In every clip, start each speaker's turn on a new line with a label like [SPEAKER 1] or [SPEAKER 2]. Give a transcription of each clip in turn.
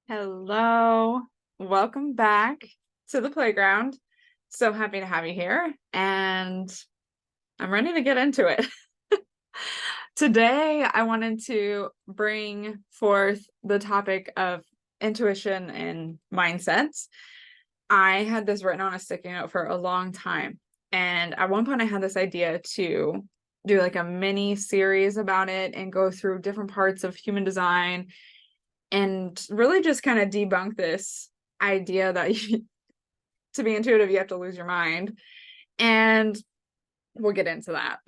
[SPEAKER 1] Hello, welcome back to the playground. So happy to have you here, and I'm ready to get into it. Today, I wanted to bring forth the topic of intuition and mindsets. I had this written on a sticky note for a long time, and at one point, I had this idea to do like a mini series about it and go through different parts of human design and really just kind of debunk this idea that to be intuitive, you have to lose your mind. And we'll get into that.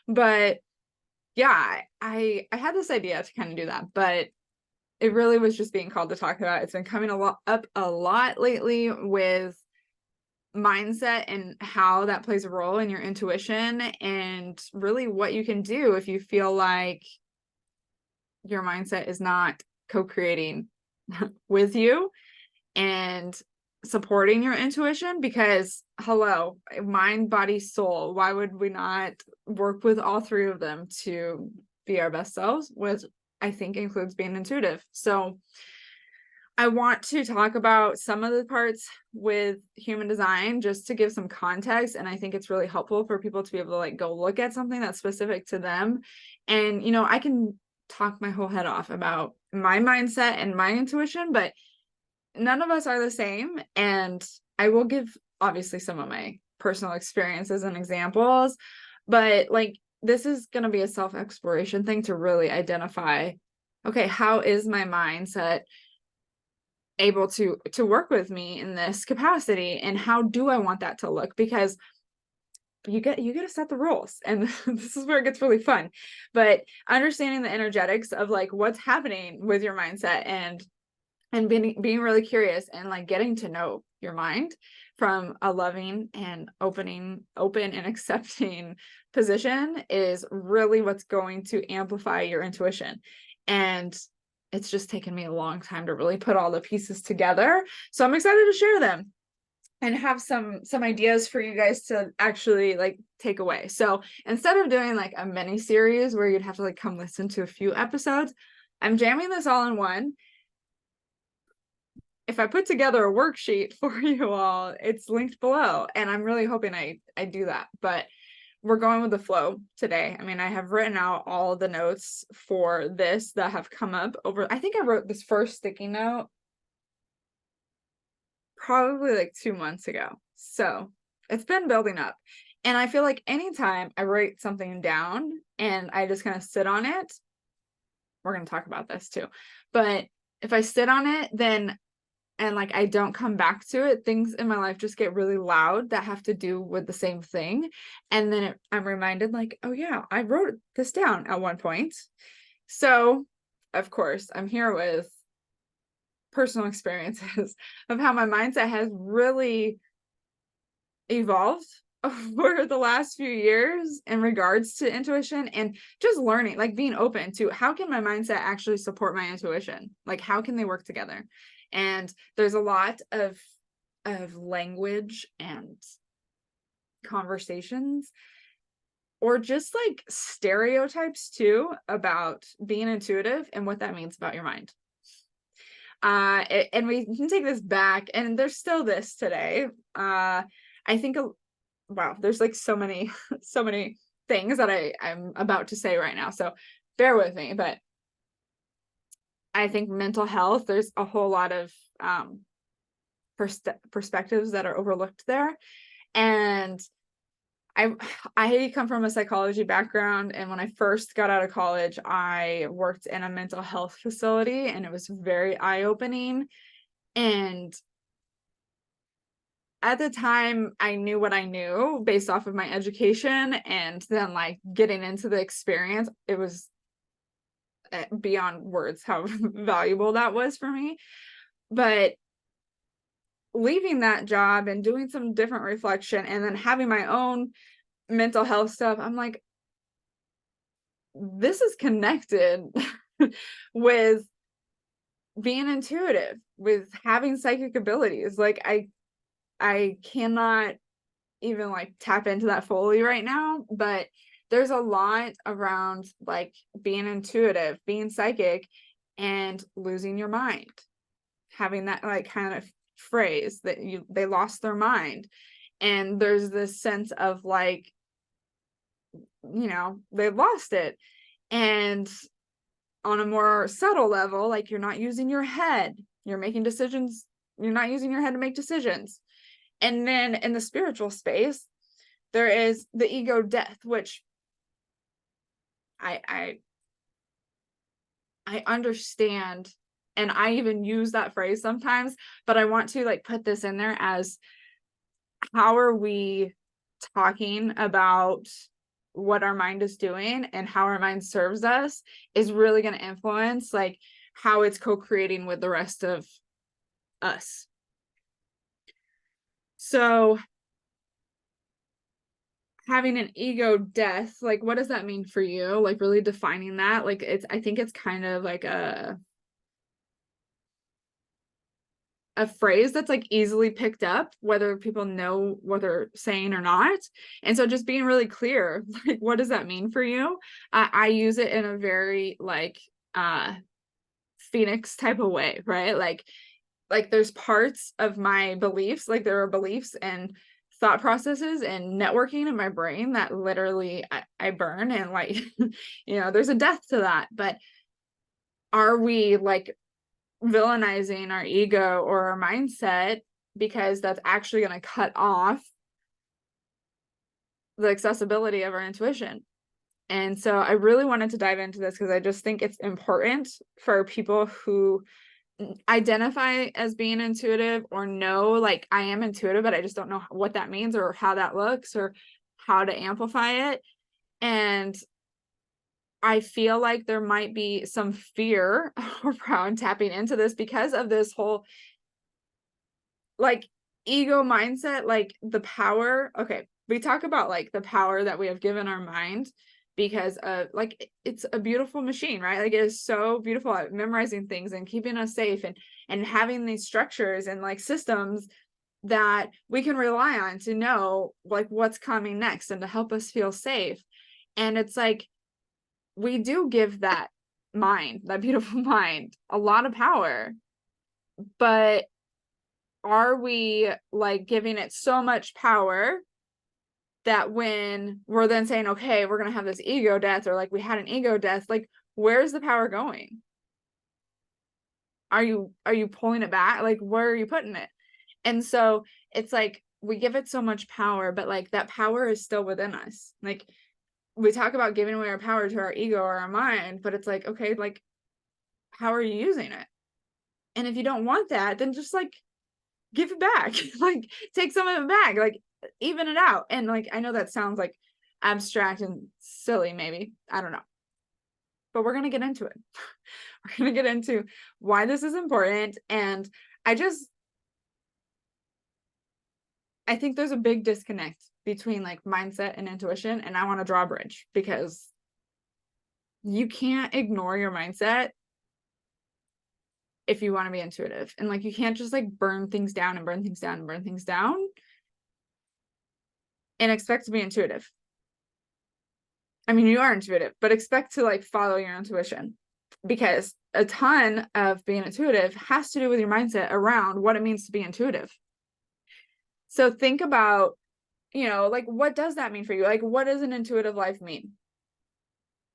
[SPEAKER 1] But yeah, I had this idea to kind of do that, but it really was just being called to talk about. It's been coming up a lot lately with mindset and how that plays a role in your intuition and really what you can do if you feel like your mindset is not co-creating with you and supporting your intuition, because hello, mind, body, soul, why would we not work with all three of them to be our best selves, which I think includes being intuitive. So I want to talk about some of the parts with human design just to give some context, and I think it's really helpful for people to be able to like go look at something that's specific to them. And I can talk my whole head off about my mindset and my intuition, but none of us are the same. And I will give obviously some of my personal experiences and examples, but like this is going to be a self-exploration thing to really identify, okay, how is my mindset able to work with me in this capacity, and how do I want that to look? Because you get to set the rules, and this is where it gets really fun. But understanding the energetics of like what's happening with your mindset and being really curious and like getting to know your mind from a loving and open and accepting position is really what's going to amplify your intuition. And it's just taken me a long time to really put all the pieces together. So I'm excited to share them and have some ideas for you guys to actually like take away. So instead of doing like a mini series where you'd have to like come listen to a few episodes, I'm jamming this all in one. If I put together a worksheet for you all, it's linked below, and I'm really hoping I do that. But we're going with the flow today. I mean, I have written out all the notes for this that have come up over, I think I wrote this first sticky note probably like 2 months ago. So it's been building up. And I feel like anytime I write something down and I just kind of sit on it, we're going to talk about this too. But if I sit on it, then and like I don't come back to it, things in my life just get really loud that have to do with the same thing. And then I'm reminded like, oh yeah, I wrote this down at one point. So of course I'm here with personal experiences of how my mindset has really evolved over the last few years in regards to intuition, and just learning, like being open to how can my mindset actually support my intuition, like how can they work together. And there's a lot of language and conversations or just like stereotypes too about being intuitive and what that means about your mind. And we can take this back, and there's still this today. I think wow, there's like so many so many things that I'm about to say right now, so bear with me. But I think mental health, there's a whole lot of perspectives that are overlooked there. And I come from a psychology background, and when I first got out of college, I worked in a mental health facility, and it was very eye-opening. And at the time, I knew what I knew based off of my education, and then like getting into the experience, it was beyond words how valuable that was for me. But leaving that job and doing some different reflection and then having my own mental health stuff, I'm like, this is connected with being intuitive, with having psychic abilities. Like I cannot even like tap into that fully right now, but there's a lot around like being intuitive, being psychic, and losing your mind, having that like kind of phrase that they lost their mind. And there's this sense of like, they've lost it. And on a more subtle level, like you're not using your head, you're making decisions, you're not using your head to make decisions. And then in the spiritual space, there is the ego death, which I understand, and I even use that phrase sometimes, but I want to like put this in there as, how are we talking about what our mind is doing and how our mind serves us is really going to influence like how it's co-creating with the rest of us. So having an ego death, like what does that mean for you? Like really defining that. Like I think it's kind of like a phrase that's like easily picked up, whether people know what they're saying or not. And so just being really clear, like what does that mean for you? I use it in a very like Phoenix type of way, right? Like there's parts of my beliefs, like there are beliefs and thought processes and networking in my brain that literally I burn, and like there's a death to that. But are we like villainizing our ego or our mindset because that's actually going to cut off the accessibility of our intuition? And so I really wanted to dive into this because I just think it's important for people who identify as being intuitive or know like I am intuitive, but I just don't know what that means or how that looks or how to amplify it. And I feel like there might be some fear around tapping into this because of this whole like ego mindset, like the power. Okay, we talk about like the power that we have given our mind because of like it's a beautiful machine, right? Like it is so beautiful at memorizing things and keeping us safe and having these structures and like systems that we can rely on to know like what's coming next and to help us feel safe. And it's like we do give that mind, that beautiful mind, a lot of power, but are we like giving it so much power that when we're then saying, okay, we're going to have this ego death, or like we had an ego death, like where's the power going? Are you pulling it back? Like where are you putting it? And so it's like we give it so much power, but like that power is still within us. Like we talk about giving away our power to our ego or our mind, but it's like, okay, like how are you using it? And if you don't want that, then just like give it back. Like take some of it back, like even it out. And like I know that sounds like abstract and silly, maybe, I don't know, but we're going to get into it. We're going to get into why this is important. And I think there's a big disconnect between like mindset and intuition, and I want to draw a bridge because you can't ignore your mindset if you want to be intuitive. And like you can't just like burn things down and burn things down and burn things down and expect to be intuitive. I mean, you are intuitive, but expect to like follow your intuition, because a ton of being intuitive has to do with your mindset around what it means to be intuitive. So think about, like what does that mean for you? Like what does an intuitive life mean?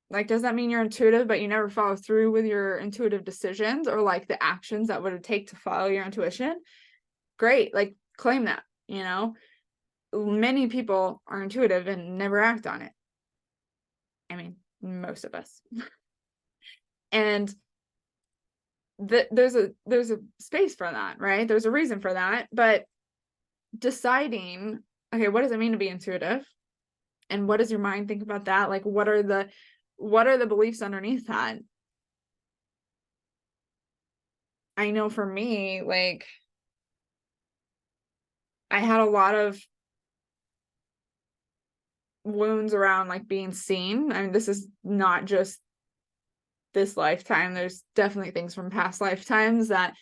[SPEAKER 1] Like, does that mean you're intuitive, but you never follow through with your intuitive decisions or like the actions that would it take to follow your intuition? Great. Like claim that, many people are intuitive and never act on it. I mean, most of us. And there's a space for that, right? There's a reason for that, but deciding, okay, what does it mean to be intuitive? And what does your mind think about that? Like, what are the beliefs underneath that? I know for me, like, I had a lot of wounds around like being seen. I mean, this is not just this lifetime. There's definitely things from past lifetimes that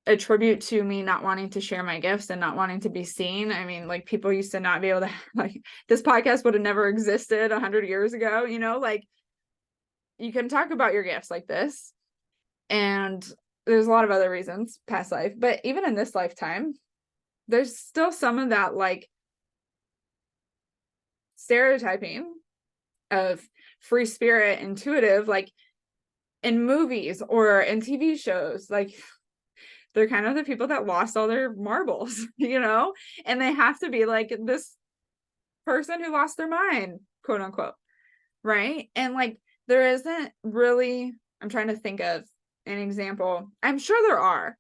[SPEAKER 1] attribute to me not wanting to share my gifts and not wanting to be seen. I mean, like people used to not be able to like this podcast would have never existed 100 years ago, like you can talk about your gifts like this. And there's a lot of other reasons, past life, but even in this lifetime, there's still some of that like stereotyping of free spirit, intuitive, like in movies or in TV shows. Like they're kind of the people that lost all their marbles, and they have to be like this person who lost their mind, quote unquote, right? And like there isn't really, I'm trying to think of an example. I'm sure there are.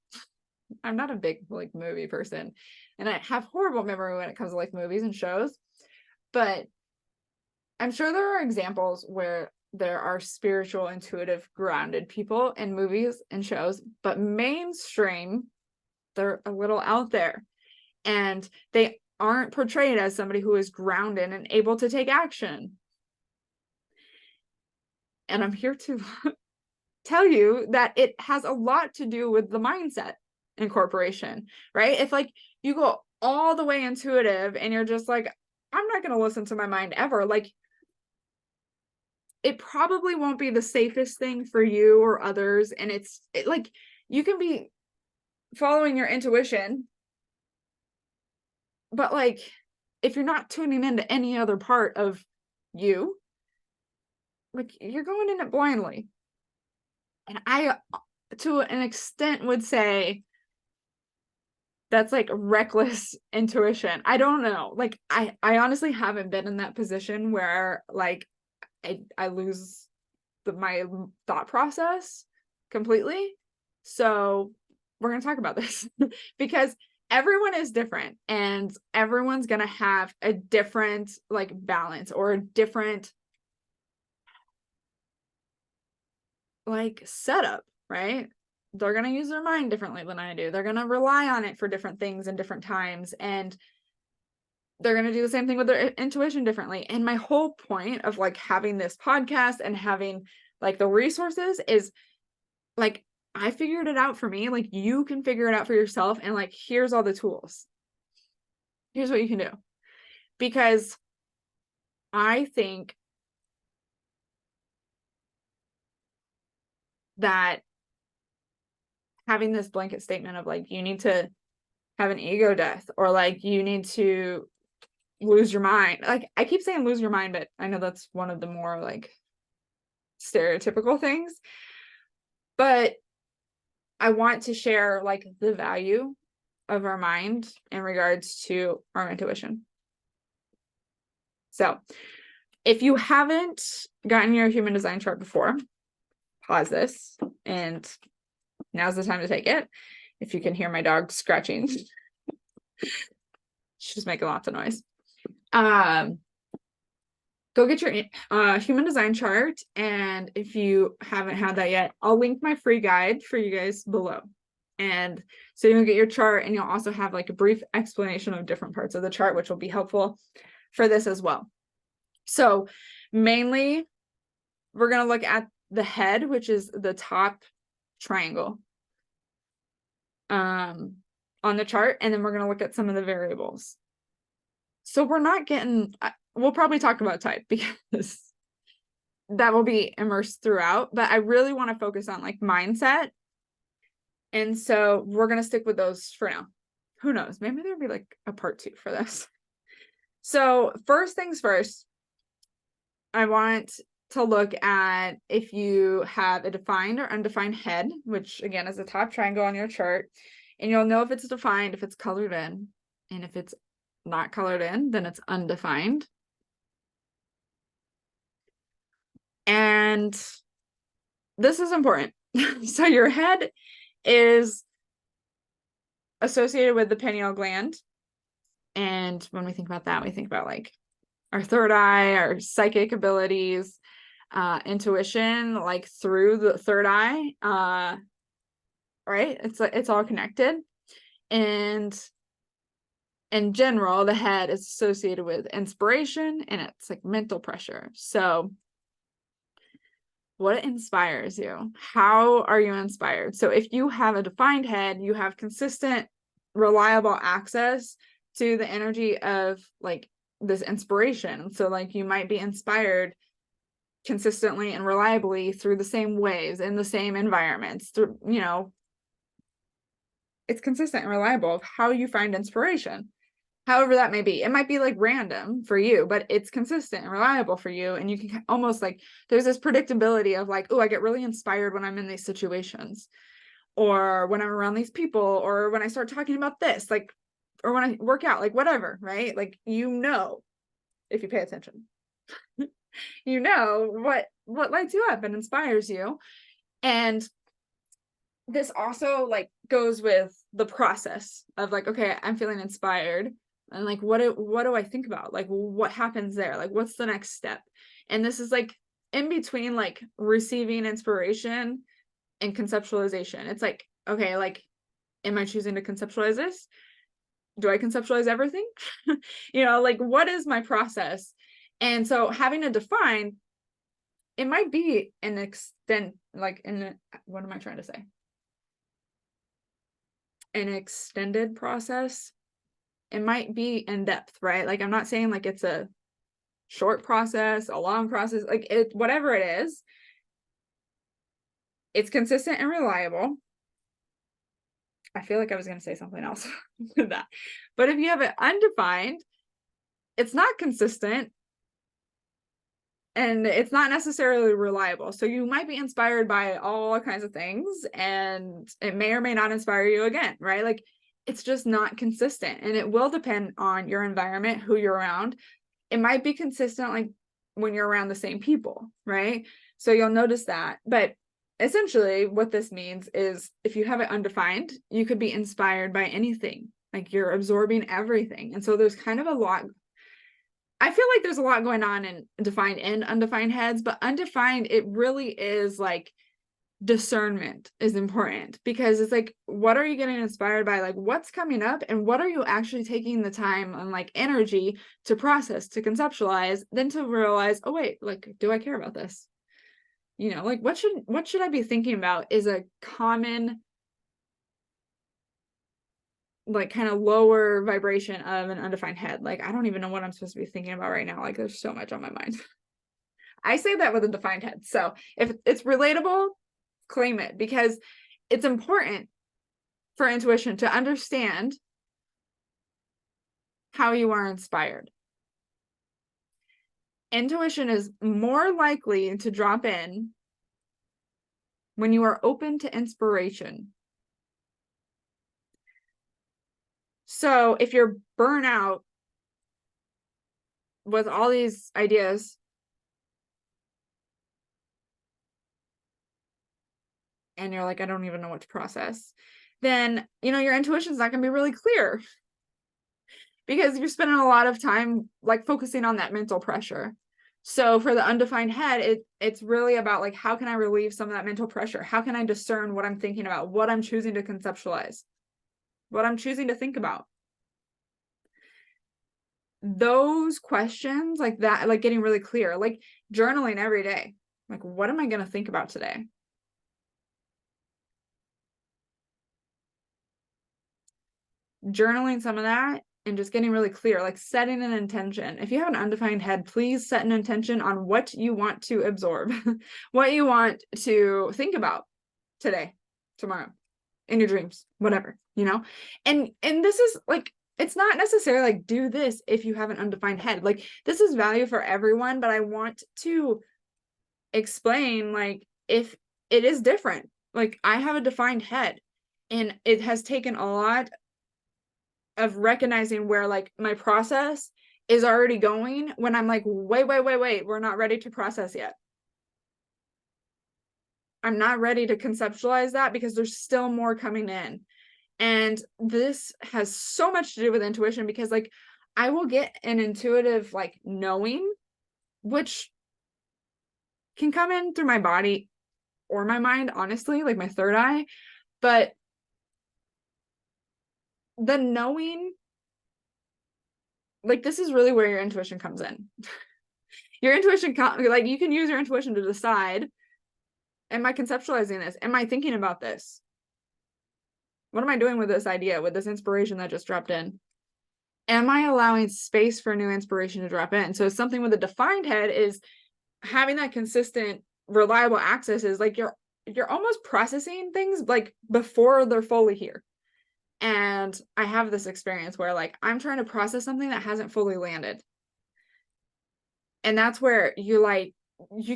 [SPEAKER 1] I'm not a big like movie person, and I have horrible memory when it comes to like movies and shows, but I'm sure there are examples where there are spiritual, intuitive, grounded people in movies and shows, but mainstream, they're a little out there, and they aren't portrayed as somebody who is grounded and able to take action. And I'm here to tell you that it has a lot to do with the mindset incorporation, right? If like you go all the way intuitive and you're just like, I'm not going to listen to my mind ever, like it probably won't be the safest thing for you or others. And like you can be following your intuition, but like if you're not tuning into any other part of you, like you're going in it blindly. And I, to an extent, would say that's like reckless intuition. I don't know. Like I honestly haven't been in that position where like I lose my thought process completely. So we're going to talk about this because everyone is different and everyone's going to have a different like balance or a different like setup, right? They're going to use their mind differently than I do. They're going to rely on it for different things and different times. And they're going to do the same thing with their intuition differently. And my whole point of like having this podcast and having like the resources is like, I figured it out for me. Like you can figure it out for yourself. And like, here's all the tools. Here's what you can do. Because I think that having this blanket statement of like, you need to have an ego death or like, you need to lose your mind. Like I keep saying lose your mind, but I know that's one of the more like stereotypical things. But I want to share like the value of our mind in regards to our intuition. So if you haven't gotten your human design chart before, pause this and now's the time to take it. If you can hear my dog scratching, she's making lots of noise. Go get your human design chart. And if you haven't had that yet, I'll link my free guide for you guys below. And so you'll get your chart and you'll also have like a brief explanation of different parts of the chart, which will be helpful for this as well. So mainly we're going to look at the head, which is the top triangle on the chart. And then we're going to look at some of the variables. So we're not getting, we'll probably talk about type because that will be immersed throughout, but I really want to focus on like mindset. And so we're going to stick with those for now. Who knows? Maybe there'll be like a part 2 for this. So first things first, I want to look at if you have a defined or undefined head, which again is the top triangle on your chart. And you'll know if it's defined, if it's colored in, and if it's not colored in, then it's undefined. And this is important. So your head is associated with the pineal gland. And when we think about that, we think about like our third eye, our psychic abilities, intuition, like through the third eye, right? It's all connected. And in general, the head is associated with inspiration and it's like mental pressure. So what inspires you? How are you inspired? So if you have a defined head, you have consistent, reliable access to the energy of like this inspiration. So like you might be inspired consistently and reliably through the same ways, in the same environments, through, it's consistent and reliable of how you find inspiration. However that may be. It might be like random for you, but it's consistent and reliable for you. And you can almost like, there's this predictability of like, oh, I get really inspired when I'm in these situations, or when I'm around these people, or when I start talking about this, like, or when I work out, like whatever, right? Like, if you pay attention, what lights you up and inspires you. And this also like goes with the process of like, okay, I'm feeling inspired, and like what do I think about, like what happens there, like what's the next step. And this is like in between like receiving inspiration and conceptualization. It's like, okay, like, am I choosing to conceptualize this? Do I conceptualize everything? Like what is my process? And so having a define, it might be an extent, like what am I trying to say? An extended process. It might be in depth, right? Like I'm not saying like it's a short process, a long process, like it, whatever it is, it's consistent and reliable. I feel like I was going to say something else with that. But if you have it undefined, it's not consistent and it's not necessarily reliable. So you might be inspired by all kinds of things, and it may or may not inspire you again, right? Like it's just not consistent, and it will depend on your environment, who you're around. It might be consistent like when you're around the same people, right? So you'll notice that. But essentially what this means is if you have it undefined, you could be inspired by anything. Like you're absorbing everything. And so there's kind of a lot. I feel like there's a lot going on in defined and undefined heads, but undefined, it really is like discernment is important, because it's like, what are you getting inspired by? Like what's coming up, and what are you actually taking the time and like energy to process, to conceptualize, then to realize, oh wait, like, do I care about this? Like what should I be thinking about is a common like kind of lower vibration of an undefined head. Like I don't even know what I'm supposed to be thinking about right now. Like there's so much on my mind. I say that with a defined head. So if it's relatable, claim it, because it's important for intuition to understand how you are inspired. Intuition is more likely to drop in when you are open to inspiration. So if you're burnt out with all these ideas, and you're like, I don't even know what to process, then, your intuition's not going to be really clear, because you're spending a lot of time like focusing on that mental pressure. So for the undefined head, it's really about like, how can I relieve some of that mental pressure? How can I discern what I'm thinking about, what I'm choosing to conceptualize, what I'm choosing to think about? Those questions like that, like getting really clear, like journaling every day. Like, what am I going to think about today? Journaling some of that and just getting really clear, like setting an intention. If you have an undefined head, please set an intention on what you want to absorb, what you want to think about today, tomorrow, in your dreams, whatever, and this is like, it's not necessarily like do this if you have an undefined head. Like this is value for everyone, but I want to explain like if it is different. Like I have a defined head, and it has taken a lot of recognizing where like my process is already going when I'm like, wait, we're not ready to process yet. I'm not ready to conceptualize that because there's still more coming in. And this has so much to do with intuition, because like I will get an intuitive like knowing, which can come in through my body or my mind, honestly, like my third eye. But the knowing, like this is really where your intuition comes in. Your intuition, like you can use your intuition to decide, am I conceptualizing this? Am I thinking about this? What am I doing with this idea, with this inspiration that just dropped in? Am I allowing space for new inspiration to drop in? So something with a defined head is having that consistent, reliable access is like you're almost processing things like before they're fully here. And I have this experience where like I'm trying to process something that hasn't fully landed. And that's where you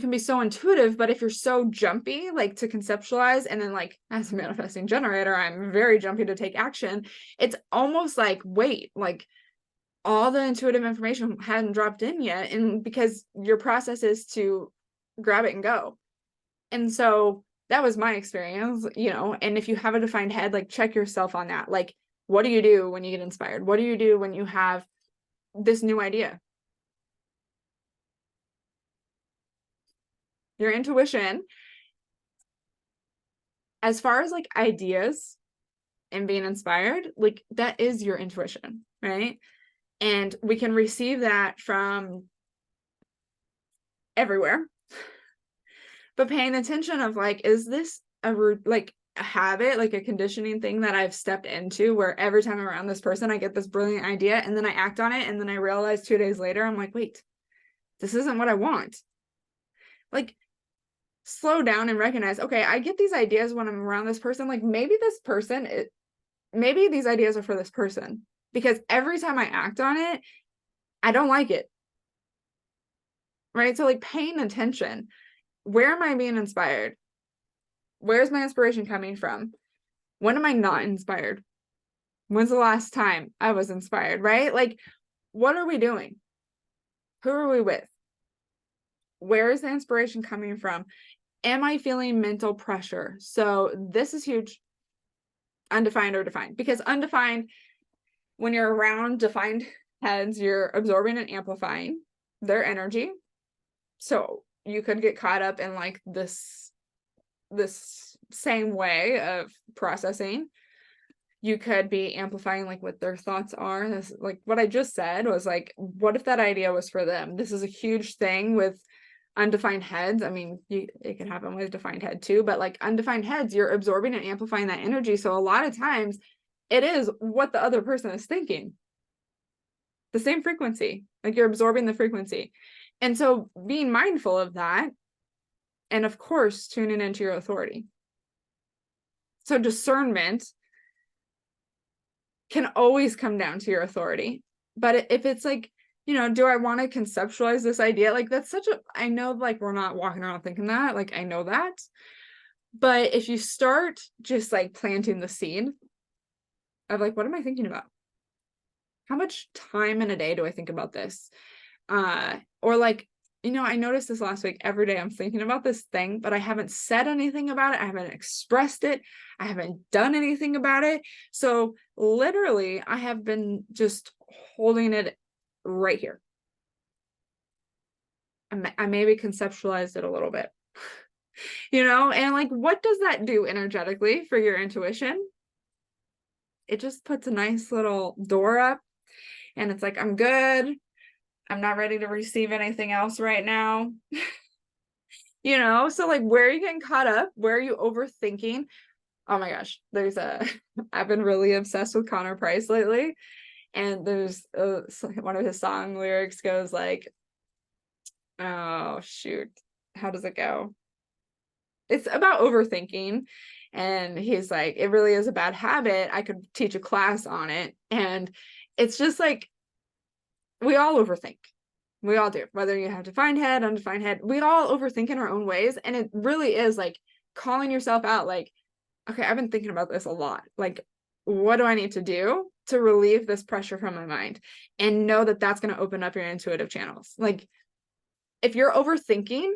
[SPEAKER 1] can be so intuitive, but if you're so jumpy, like to conceptualize, and then like as a manifesting generator, I'm very jumpy to take action. It's almost like, wait, like all the intuitive information hadn't dropped in yet. And because your process is to grab it and go. And so that was my experience, and if you have a defined head, like check yourself on that. Like, what do you do when you get inspired? What do you do when you have this new idea? Your intuition, as far as like ideas and being inspired, like that is your intuition, right? And we can receive that from everywhere. But paying attention of like, is this like a habit, like a conditioning thing that I've stepped into where every time I'm around this person, I get this brilliant idea and then I act on it. And then I realize 2 days later, I'm like, wait, this isn't what I want. Like, slow down and recognize, okay, I get these ideas when I'm around this person. Like maybe maybe these ideas are for this person, because every time I act on it, I don't like it. Right. So like paying attention, where am I being inspired? Where's my inspiration coming from? When am I not inspired? When's the last time I was inspired, right? Like, what are we doing? Who are we with? Where is the inspiration coming from? Am I feeling mental pressure? So this is huge. Undefined or defined, because undefined, when you're around defined heads, you're absorbing and amplifying their energy. So you could get caught up in like this same way of processing. You could be amplifying like what their thoughts are. This, like what I just said was like, what if that idea was for them? This is a huge thing with undefined heads. I mean, it can happen with defined head too, but like undefined heads, you're absorbing and amplifying that energy. So a lot of times it is what the other person is thinking. The same frequency, like you're absorbing the frequency. And so being mindful of that, and of course, tuning into your authority. So discernment can always come down to your authority. But if it's like, do I want to conceptualize this idea? Like that's I know like we're not walking around thinking that, like I know that. But if you start just like planting the seed of like, what am I thinking about? How much time in a day do I think about this? Or like, I noticed this last week, every day I'm thinking about this thing, but I haven't said anything about it. I haven't expressed it. I haven't done anything about it. So literally I have been just holding it right here. I maybe conceptualized it a little bit, and like, what does that do energetically for your intuition? It just puts a nice little door up and it's like, I'm good. I'm not ready to receive anything else right now. So like, where are you getting caught up? Where are you overthinking? Oh my gosh, I've been really obsessed with Connor Price lately. And there's one of his song lyrics goes like, oh shoot, how does it go? It's about overthinking. And he's like, it really is a bad habit. I could teach a class on it. And it's just like, we all overthink. We all do, whether you have defined head, undefined head, we all overthink in our own ways. And it really is like calling yourself out, like, okay, I've been thinking about this a lot. Like, what do I need to do to relieve this pressure from my mind? And know that that's going to open up your intuitive channels. Like, if you're overthinking,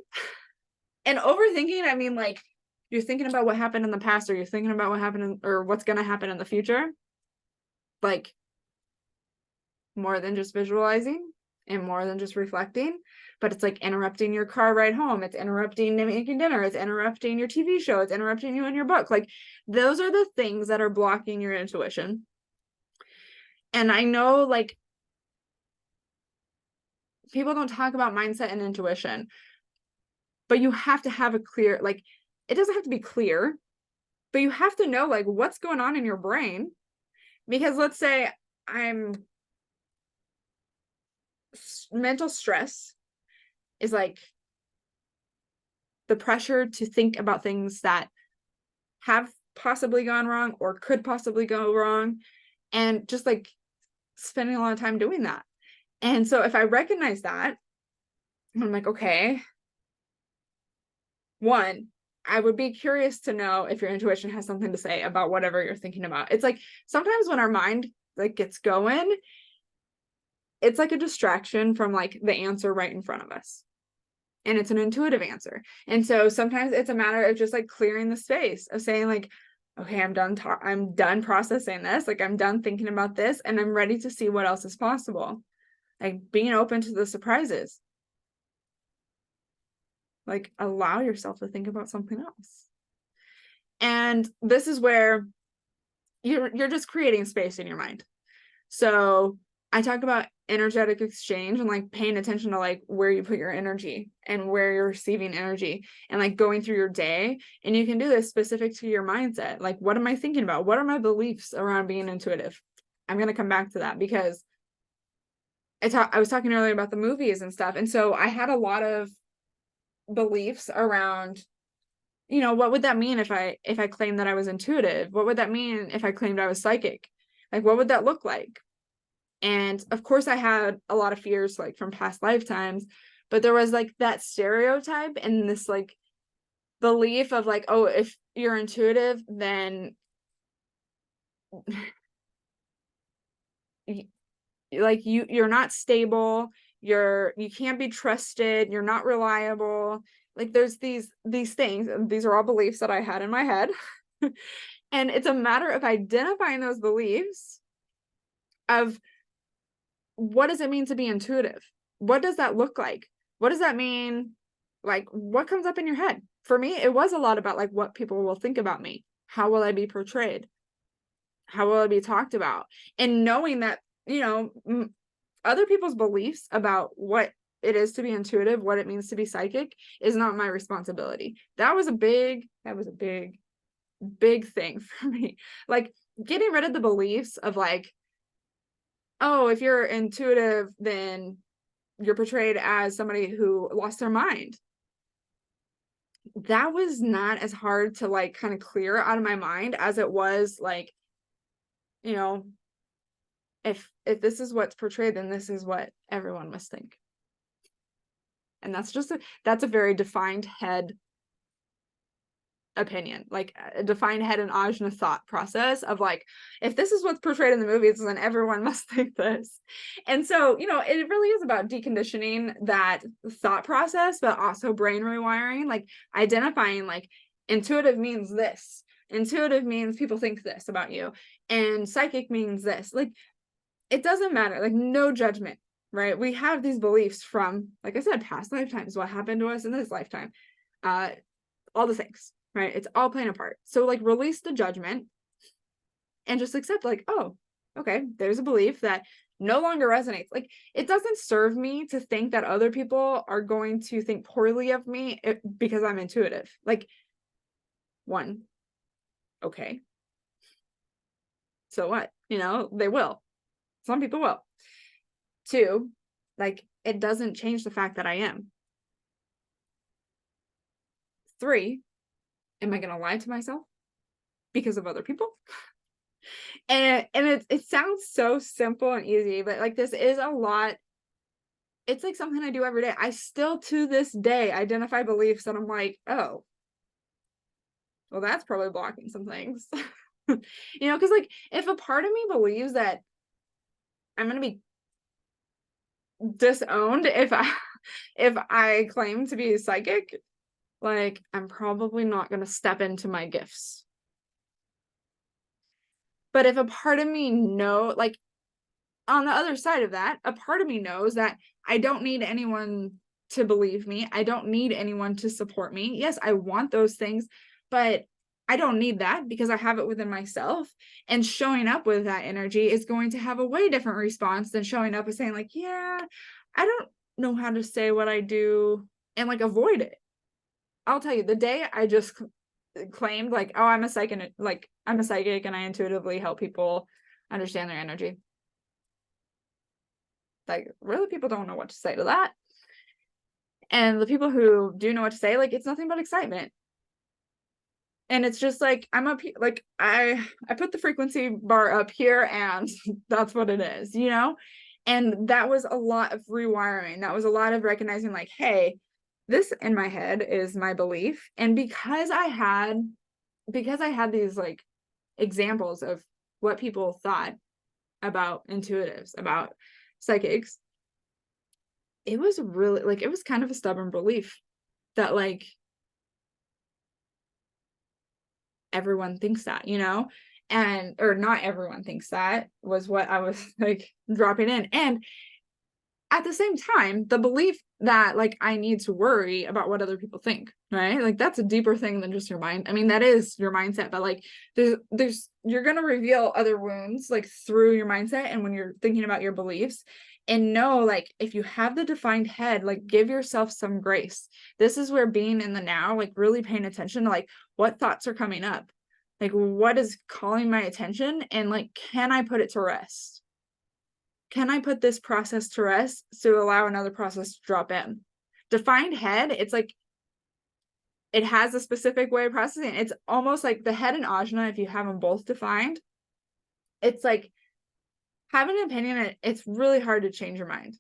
[SPEAKER 1] and overthinking, I mean, like, you're thinking about what happened in the past, or you're thinking about what happened or what's going to happen in the future, like, more than just visualizing and more than just reflecting, but it's like interrupting your car ride home. It's interrupting making dinner. It's interrupting your TV show. It's interrupting you in your book. Like, those are the things that are blocking your intuition. And I know like people don't talk about mindset and intuition, but you have to have a clear, like, it doesn't have to be clear, but you have to know like what's going on in your brain. Because let's say mental stress is like the pressure to think about things that have possibly gone wrong or could possibly go wrong, and just like spending a lot of time doing that. And so if I recognize that, I'm like, okay, one, I would be curious to know if your intuition has something to say about whatever you're thinking about. It's like sometimes when our mind like gets going, it's like a distraction from like the answer right in front of us. And it's an intuitive answer. And so sometimes it's a matter of just like clearing the space of saying like, okay, I'm done processing this. Like I'm done thinking about this and I'm ready to see what else is possible. Like being open to the surprises. Like allow yourself to think about something else. And this is where you're just creating space in your mind. So I talk about energetic exchange and like paying attention to like where you put your energy and where you're receiving energy and like going through your day. And you can do this specific to your mindset. Like, what am I thinking about? What are my beliefs around being intuitive? I'm going to come back to that because I was talking earlier about the movies and stuff. And so I had a lot of beliefs around, you know, what would that mean if I claimed that I was intuitive? What would that mean if I claimed I was psychic? Like, what would that look like? And of course, I had a lot of fears like from past lifetimes, but there was like that stereotype and this like belief of like, oh, if you're intuitive, then like you're not stable, you can't be trusted, you're not reliable. Like there's these things, and these are all beliefs that I had in my head. And it's a matter of identifying those beliefs of what does it mean to be intuitive? What does that look like? What does that mean? Like, what comes up in your head? For me, it was a lot about like what people will think about me. How will I be portrayed? How will I be talked about? And knowing that, you know, other people's beliefs about what it is to be intuitive, what it means to be psychic is not my responsibility. That was a big thing for me. Like getting rid of the beliefs of like, oh, if you're intuitive, then you're portrayed as somebody who lost their mind. That was not as hard to like kind of clear out of my mind as it was like, you know, if this is what's portrayed, then this is what everyone must think. And that's a very defined head opinion, like a defined head and ajna thought process of like, if this is what's portrayed in the movies, then everyone must think this. And so, you know, it really is about deconditioning that thought process, but also brain rewiring, like identifying like intuitive means this, intuitive means people think this about you, and psychic means this. Like it doesn't matter, like no judgment, right? We have these beliefs from, like I said, past lifetimes, what happened to us in this lifetime, all the things, right? It's all playing a part. So like release the judgment and just accept like, oh, okay, there's a belief that no longer resonates. Like it doesn't serve me to think that other people are going to think poorly of me because I'm intuitive. Like one, okay, so what? You know, they will. Some people will. Two, like it doesn't change the fact that I am. Three, am I going to lie to myself because of other people? And it sounds so simple and easy, but like this is a lot. It's like something I do every day. I still to this day identify beliefs that I'm like, oh, well, that's probably blocking some things. You know, because like if a part of me believes that I'm going to be disowned if I claim to be psychic, like I'm probably not going to step into my gifts. But if a part of me like on the other side of that, a part of me knows that I don't need anyone to believe me. I don't need anyone to support me. Yes, I want those things, but I don't need that because I have it within myself. And showing up with that energy is going to have a way different response than showing up and saying like, yeah, I don't know how to say what I do and like avoid it. I'll tell you, the day I just claimed like, oh, I'm a psychic and I intuitively help people understand their energy. Like really, people don't know what to say to that. And the people who do know what to say, like, it's nothing but excitement. And it's just like, I'm up here, like, I put the frequency bar up here, and that's what it is, you know? And that was a lot of rewiring. That was a lot of recognizing, like, hey, this in my head is my belief. And because I had these like examples of what people thought about intuitives, about psychics, it was really like, it was kind of a stubborn belief that like everyone thinks that, you know? And or not everyone thinks that was what I was like dropping in. And at the same time, the belief that like I need to worry about what other people think, right? Like that's a deeper thing than just your mind. I mean, that is your mindset, but like there's you're gonna reveal other wounds like through your mindset and when you're thinking about your beliefs. And know, like, if you have the defined head, like, give yourself some grace. This is where being in the now, like, really paying attention to, like, what thoughts are coming up? Like, what is calling my attention? And, like, can I put it to rest? Can I put this process to rest to allow another process to drop in? Defined head, it's like, it has a specific way of processing. It's almost like the head and ajna, if you have them both defined, it's like, have an opinion, it's really hard to change your mind.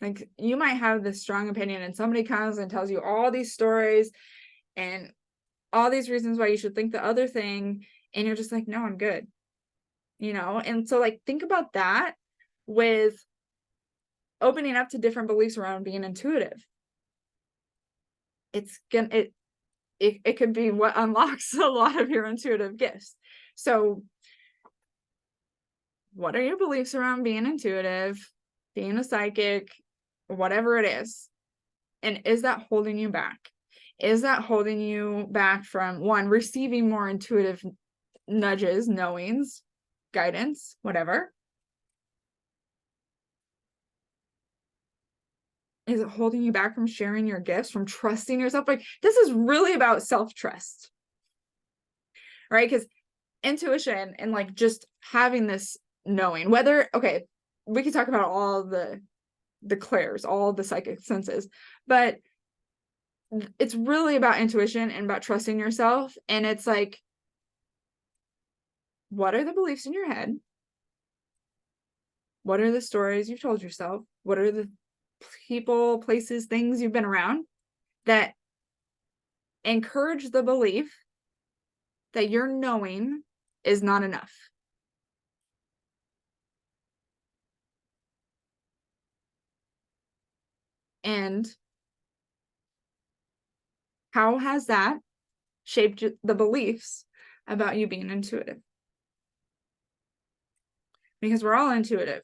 [SPEAKER 1] Like you might have this strong opinion and somebody comes and tells you all these stories and all these reasons why you should think the other thing, and you're just like, no, I'm good, you know? And so like think about that with opening up to different beliefs around being intuitive. It's gonna it could be what unlocks a lot of your intuitive gifts. So what are your beliefs around being intuitive, being a psychic, whatever it is? And is that holding you back? Is that holding you back from one, receiving more intuitive nudges, knowings, guidance, whatever? Is it holding you back from sharing your gifts, from trusting yourself? Like this is really about self-trust, right? Because intuition and like just having this knowing, whether, okay, we can talk about all the clairs, all the psychic senses, but it's really about intuition and about trusting yourself. And it's like, what are the beliefs in your head? What are the stories you've told yourself? What are the people, places, things you've been around that encourage the belief that your knowing is not enough? And how has that shaped the beliefs about you being intuitive? Because we're all intuitive.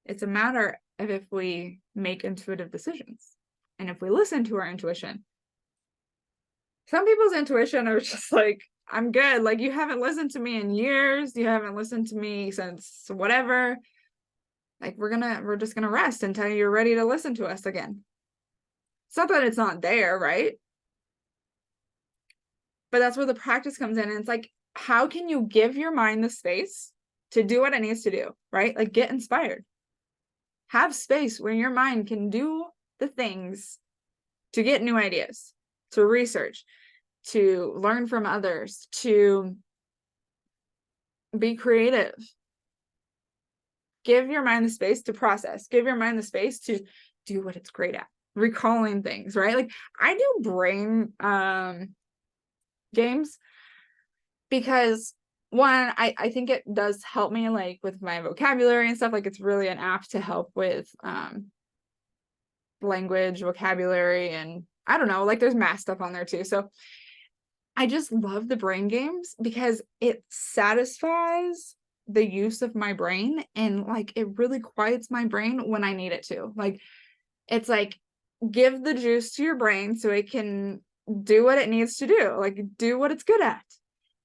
[SPEAKER 1] It's a matter of if we make intuitive decisions and if we listen to our intuition. Some people's intuition are just like, I'm good. Like, you haven't listened to me in years. You haven't listened to me since whatever. Like, we're just gonna rest until you're ready to listen to us again. It's not that it's not there, right? But that's where the practice comes in. And it's like, how can you give your mind the space to do what it needs to do, right? Like, get inspired. Have space where your mind can do the things to get new ideas, to research, to learn from others, to be creative. Give your mind the space to process. Give your mind the space to do what it's great at, recalling things, right? Like I do brain games because one, I think it does help me like with my vocabulary and stuff. Like it's really an app to help with language, vocabulary, and I don't know, like there's math stuff on there too. So I just love the brain games because it satisfies the use of my brain and like it really quiets my brain when I need it to. Like it's like give the juice to your brain so it can do what it needs to do, like do what it's good at.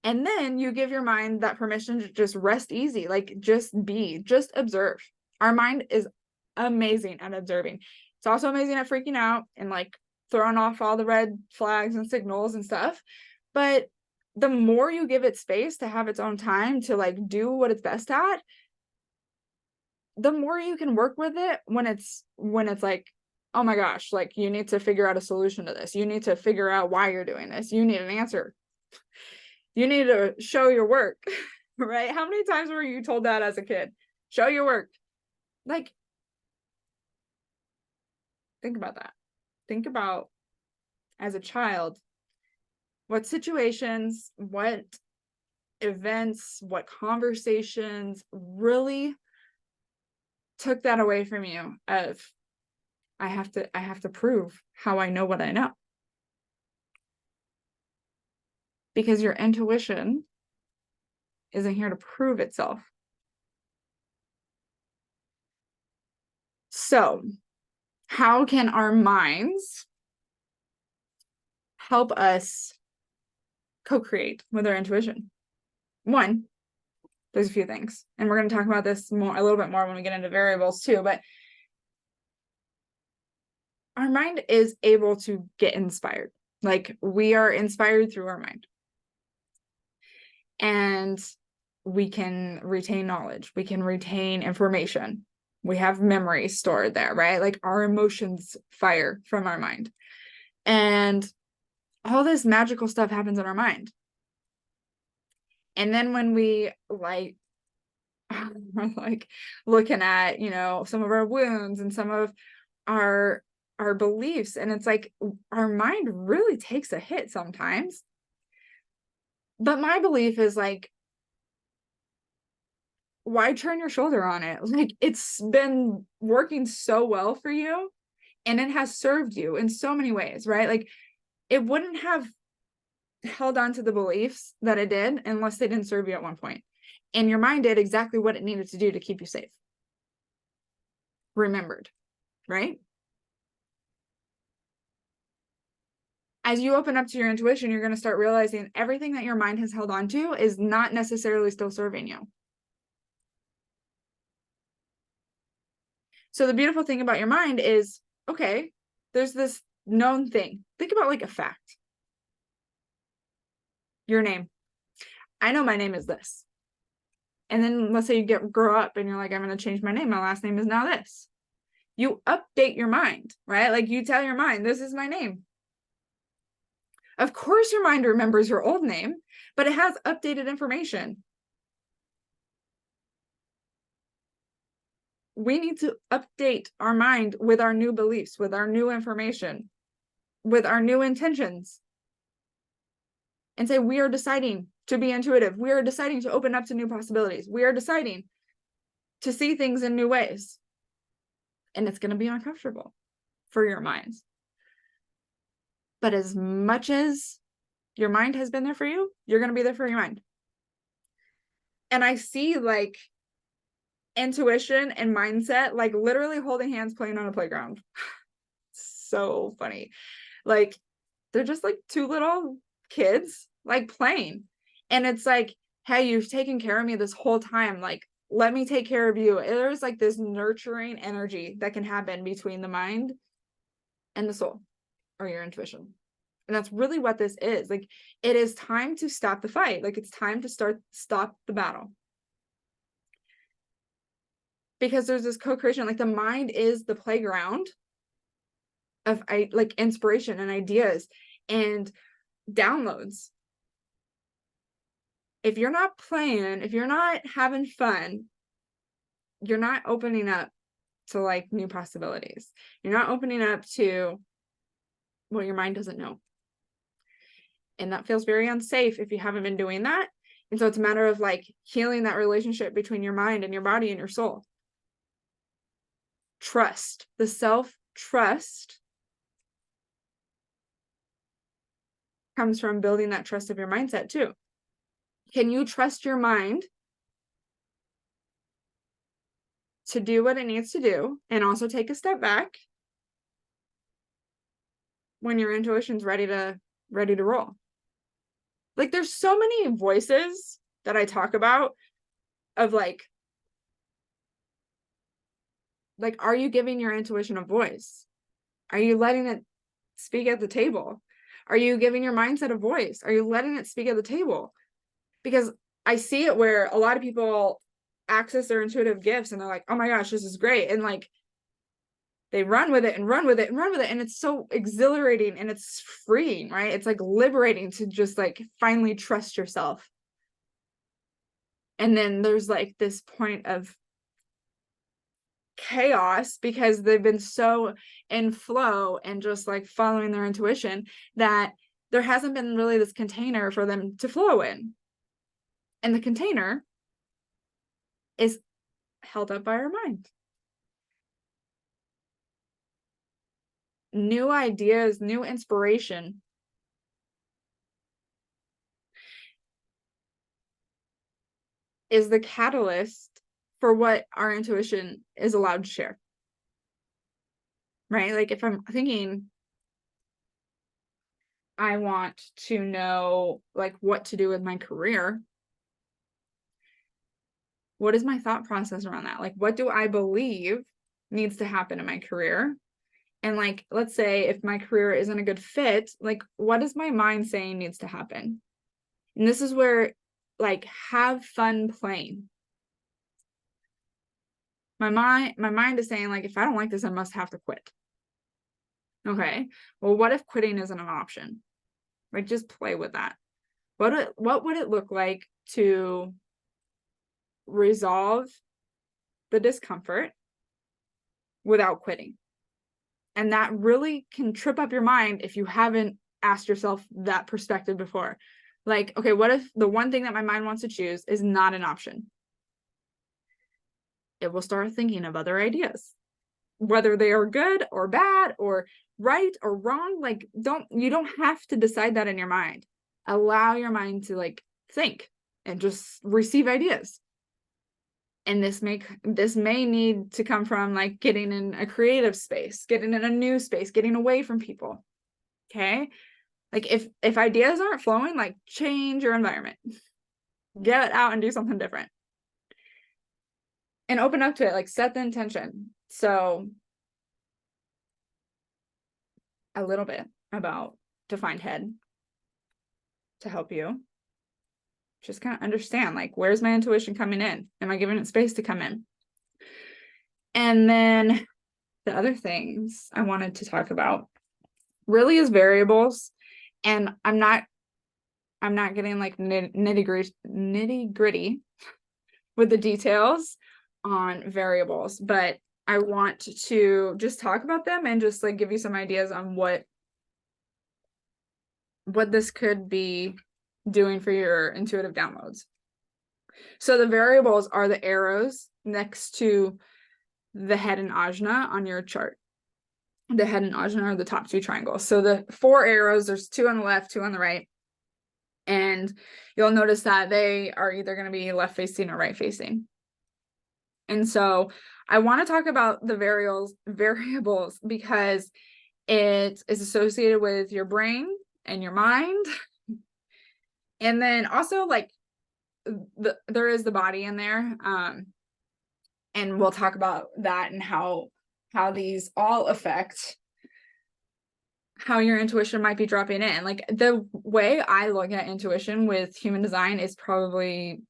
[SPEAKER 1] And then you give your mind that permission to just rest easy, like just be, just observe. Our mind is amazing at observing. It's also amazing at freaking out and like throwing off all the red flags and signals and stuff. But the more you give it space to have its own time to like do what it's best at, the more you can work with it when it's like, oh my gosh, like you need to figure out a solution to this. You need to figure out why you're doing this. You need an answer. You need to show your work, right? How many times were you told that as a kid? Show your work. Like, think about that. Think about as a child, what situations, what events, what conversations really took that away from you of I have to prove how I know what I know. Because your intuition isn't here to prove itself. So, how can our minds help us co-create with our intuition? One, there's a few things, and we're going to talk about this a little bit more when we get into variables too, but our mind is able to get inspired. Like, we are inspired through our mind. And we can retain knowledge. We can retain information. We have memory stored there, right? Like, our emotions fire from our mind. And all this magical stuff happens in our mind. And then when we like looking at, some of our wounds and some of our beliefs, and it's like our mind really takes a hit sometimes. But my belief is like, why turn your shoulder on it? Like, it's been working so well for you, and it has served you in so many ways, right? Like, it wouldn't have held on to the beliefs that it did unless they didn't serve you at one point. And your mind did exactly what it needed to do to keep you safe. Remembered, right? As you open up to your intuition, you're going to start realizing everything that your mind has held on to is not necessarily still serving you. So the beautiful thing about your mind is, okay, there's this known thing. Think about like a fact. Your name. I know my name is this. And then let's say you grow up and you're like, I'm going to change my name. My last name is now this. You update your mind, right? Like, you tell your mind, this is my name. Of course, your mind remembers your old name, but it has updated information. We need to update our mind with our new beliefs, with our new information, with our new intentions. And say, we are deciding to be intuitive. We are deciding to open up to new possibilities. We are deciding to see things in new ways. And it's going to be uncomfortable for your minds. But as much as your mind has been there for you, you're going to be there for your mind. And I see like intuition and mindset, like literally holding hands playing on a playground. So funny. Like, they're just like two little kids, like, playing. And it's like, hey, you've taken care of me this whole time. Like, let me take care of you. There's like this nurturing energy that can happen between the mind and the soul, or your intuition. And that's really what this is. Like, it is time to stop the fight. Like, it's time to stop the battle. Because there's this co-creation. Like, the mind is the playground of like inspiration and ideas and downloads. If you're not playing, if you're not having fun, you're not opening up to like new possibilities. You're not opening up to what your mind doesn't know. And that feels very unsafe if you haven't been doing that. And so it's a matter of like healing that relationship between your mind and your body and your soul. Trust, the self-trust comes from building that trust of your mindset too. Can you trust your mind to do what it needs to do and also take a step back when your intuition's ready to roll? Like, there's so many voices that I talk about of like, are you giving your intuition a voice? Are you letting it speak at the table? Are you giving your mindset a voice? Are you letting it speak at the table? Because I see it where a lot of people access their intuitive gifts and they're like, oh my gosh, this is great. And like, they run with it and run with it and run with it. And it's so exhilarating and it's freeing, right? It's like liberating to just like finally trust yourself. And then there's like this point of chaos because they've been so in flow and just like following their intuition that there hasn't been really this container for them to flow in. And the container is held up by our mind. New ideas, new inspiration is the catalyst for what our intuition is allowed to share. Right? Like if I'm thinking, I want to know like what to do with my career, what is my thought process around that? Like, what do I believe needs to happen in my career? And like, let's say if my career isn't a good fit, like, what is my mind saying needs to happen? And this is where, like, have fun playing. My mind is saying, like, if I don't like this, I must have to quit. Okay, well, what if quitting isn't an option? Like, just play with that. What would it look like to resolve the discomfort without quitting? And that really can trip up your mind if you haven't asked yourself that perspective before. Like, okay, what if the one thing that my mind wants to choose is not an option? It will start thinking of other ideas, whether they are good or bad or right or wrong. Like, you don't have to decide that in your mind. Allow your mind to like think and just receive ideas. And this may need to come from like getting in a creative space, getting in a new space, getting away from people. Okay, like if ideas aren't flowing, like change your environment, get out and do something different, and open up to it. Like set the intention. So a little bit about defined head to help you just kind of understand, like, where's my intuition coming in? Am I giving it space to come in? And then the other things I wanted to talk about really is variables. And I'm not getting like nitty gritty with the details on variables, but I want to just talk about them and just like give you some ideas on what this could be doing for your intuitive downloads. So the variables are the arrows next to the head and ajna on your chart. The head and ajna are the top two triangles. So the 4 arrows, there's 2 on the left, 2 on the right. And you'll notice that they are either going to be left facing or right facing. And so I want to talk about the variables because it is associated with your brain and your mind. And then also like there is the body in there. And we'll talk about that and how these all affect how your intuition might be dropping in. Like the way I look at intuition with human design is probably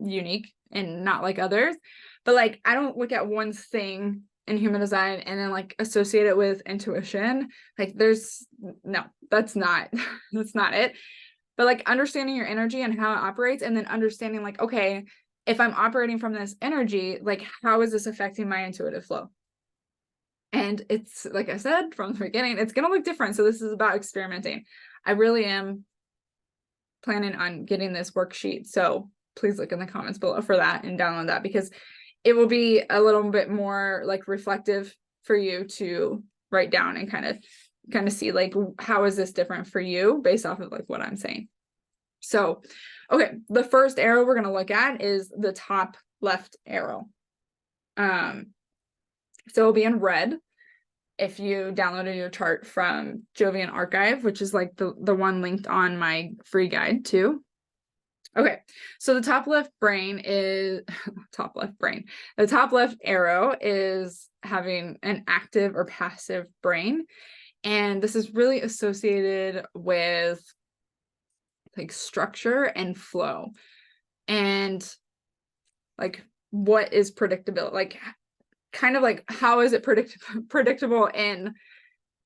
[SPEAKER 1] unique and not like others, but like I don't look at one thing in human design and then like associate it with intuition. Like that's not that's not it. But like understanding your energy and how it operates, and then understanding like, okay, if I'm operating from this energy, like how is this affecting my intuitive flow? And it's like I said from the beginning, it's going to look different. So this is about experimenting. I really am planning on getting this worksheet. So please look in the comments below for that and download that, because it will be a little bit more like reflective for you to write down and kind of see like, how is this different for you based off of like what I'm saying. So, okay, the first arrow we're going to look at is the top left arrow. So it'll be in red if you downloaded your chart from Jovian Archive, which is like the one linked on my free guide too. Okay, so the top left arrow is having an active or passive brain. And this is really associated with like structure and flow. And like what is predictable, like kind of like how is it predictable in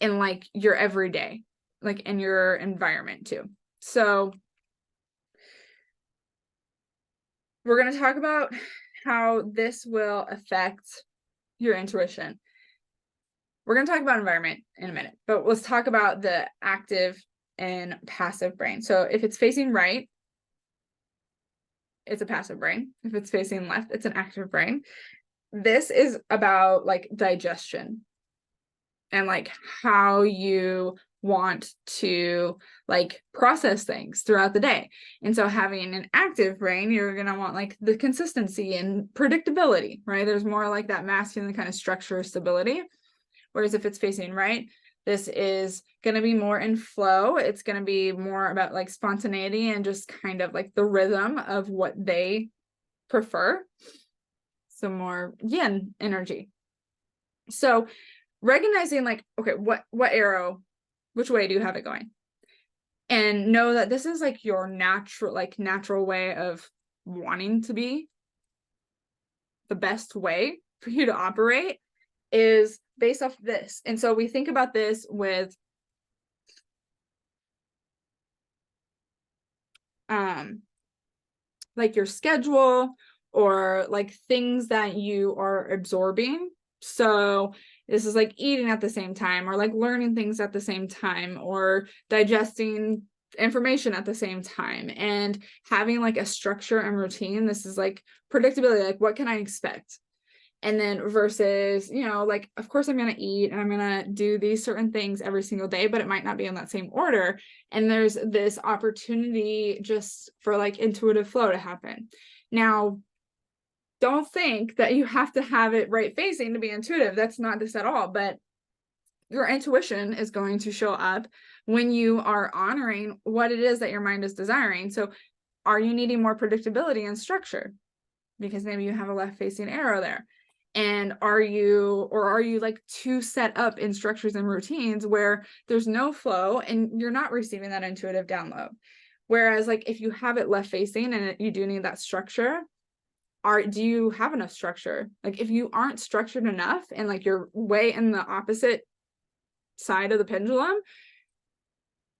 [SPEAKER 1] like your everyday, like in your environment too. So we're going to talk about how this will affect your intuition. We're going to talk about environment in a minute, but let's talk about the active and passive brain. So if it's facing right, it's a passive brain. If it's facing left, it's an active brain. This is about like digestion and like how you want to like process things throughout the day. And so having an active brain, you're going to want like the consistency and predictability, right? There's more like that masculine kind of structure, stability. Whereas if it's facing right, this is going to be more in flow. It's going to be more about like spontaneity and just kind of like the rhythm of what they prefer. So more yin energy. So recognizing like, okay, what arrow, which way do you have it going? And know that this is like your natural way of wanting to be. The best way for you to operate is based off this. And so we think about this with like your schedule or like things that you are absorbing. So this is like eating at the same time or like learning things at the same time or digesting information at the same time and having like a structure and routine. This is like predictability, like what can I expect? And then versus, like, of course I'm going to eat and I'm going to do these certain things every single day, but it might not be in that same order. And there's this opportunity just for like intuitive flow to happen. Now, don't think that you have to have it right facing to be intuitive. That's not this at all. But your intuition is going to show up when you are honoring what it is that your mind is desiring. So are you needing more predictability and structure? Because maybe you have a left facing arrow there. And are you like too set up in structures and routines where there's no flow and you're not receiving that intuitive download? Whereas like if you have it left facing and you do need that structure, do you have enough structure? Like if you aren't structured enough and like you're way in the opposite side of the pendulum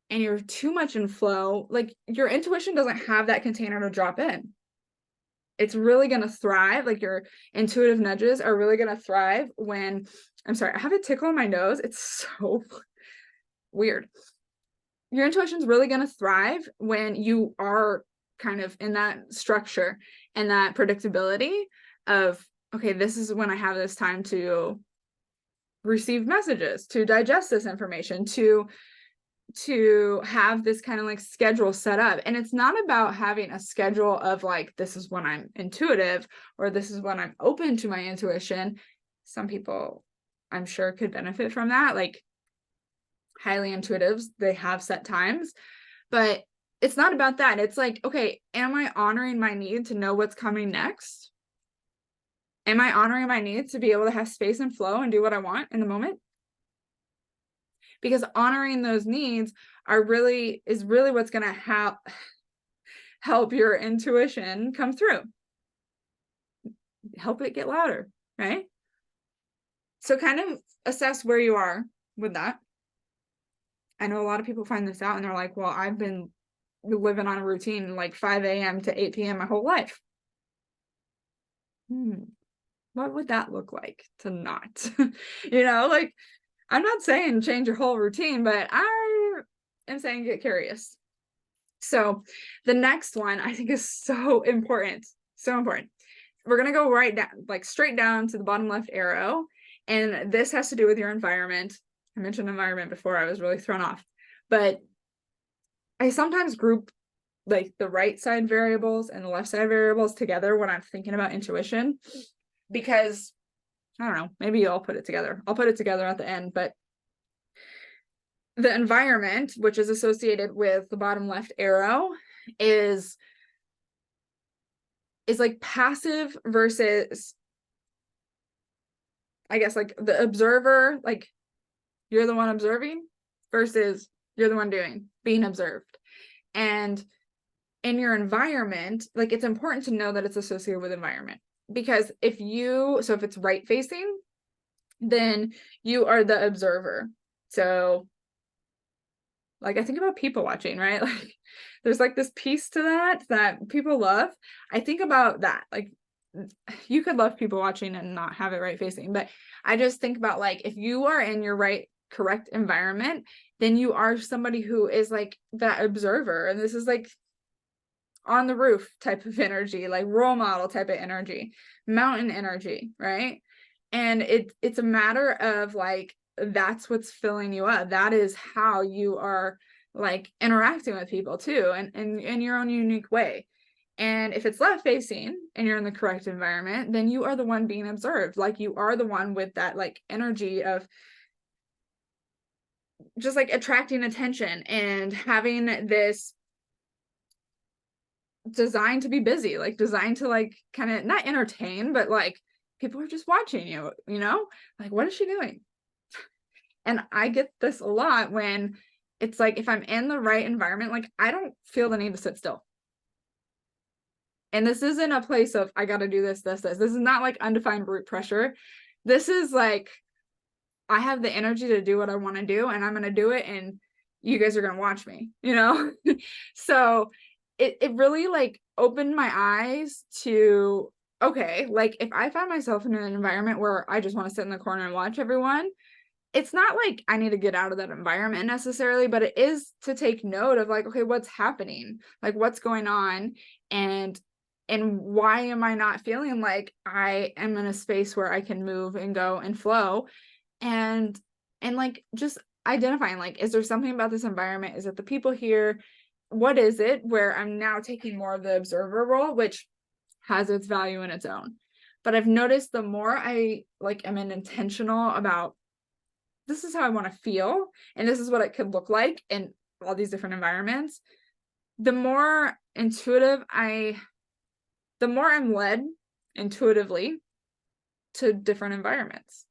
[SPEAKER 1] and you're too much in flow, like your intuition doesn't have that container to drop in. It's really going to thrive. Like your intuitive nudges are really going to thrive when, I'm sorry, I have a tickle in my nose. It's so weird. Your intuition's really going to thrive when you are kind of in that structure and that predictability of, okay, this is when I have this time to receive messages, to digest this information, to have this kind of like schedule set up. And it's not about having a schedule of like, this is when I'm intuitive or this is when I'm open to my intuition. Some people I'm sure could benefit from that. Like highly intuitives, they have set times, but it's not about that. It's like, okay, am I honoring my need to know what's coming next? Am I honoring my need to be able to have space and flow and do what I want in the moment? Because honoring those needs is really what's going to help your intuition come through. Help it get louder, right? So kind of assess where you are with that. I know a lot of people find this out and they're like, well, I've been living on a routine like 5 a.m. to 8 p.m. my whole life. What would that look like to not? Like I'm not saying change your whole routine, but I am saying get curious. So the next one I think is so important. So important. We're going to go right down, like straight down to the bottom left arrow. And this has to do with your environment. I mentioned environment before. I was really thrown off. But I sometimes group like the right side variables and the left side variables together when I'm thinking about intuition. Because I don't know, maybe I'll put it together. I'll put it together at the end, but the environment, which is associated with the bottom left arrow, is like passive versus, I guess, like the observer, like you're the one observing versus you're the one being observed. And in your environment, like it's important to know that it's associated with environment. because if it's right facing, then you are the observer. So like I think about people watching, right? Like there's like this piece to that people love. I think about that. Like you could love people watching and not have it right facing, but I just think about like if you are in your correct environment, then you are somebody who is like that observer. And this is like on the roof type of energy, like role model type of energy, mountain energy, right? And it's a matter of like that's what's filling you up. That is how you are like interacting with people too, and in your own unique way. And if it's left facing and you're in the correct environment, then you are the one being observed. Like you are the one with that like energy of just like attracting attention and having this designed to be busy, like designed to like kind of not entertain, but like people are just watching you, like what is she doing? And I get this a lot when it's like if I'm in the right environment, like I don't feel the need to sit still. And this isn't a place of I got to do this. This is not like undefined brute pressure. This is like I have the energy to do what I want to do, and I'm going to do it, and you guys are going to watch me, So it really like opened my eyes to, okay, like if I find myself in an environment where I just want to sit in the corner and watch everyone, it's not like I need to get out of that environment necessarily, but it is to take note of like, okay, what's happening? Like what's going on? And why am I not feeling like I am in a space where I can move and go and flow? And like just identifying like, is there something about this environment? Is it the people here? What is it where I'm now taking more of the observer role, which has its value in its own. But I've noticed the more I like am intentional about this is how I want to feel, and this is what it could look like in all these different environments, the more I'm led intuitively to different environments.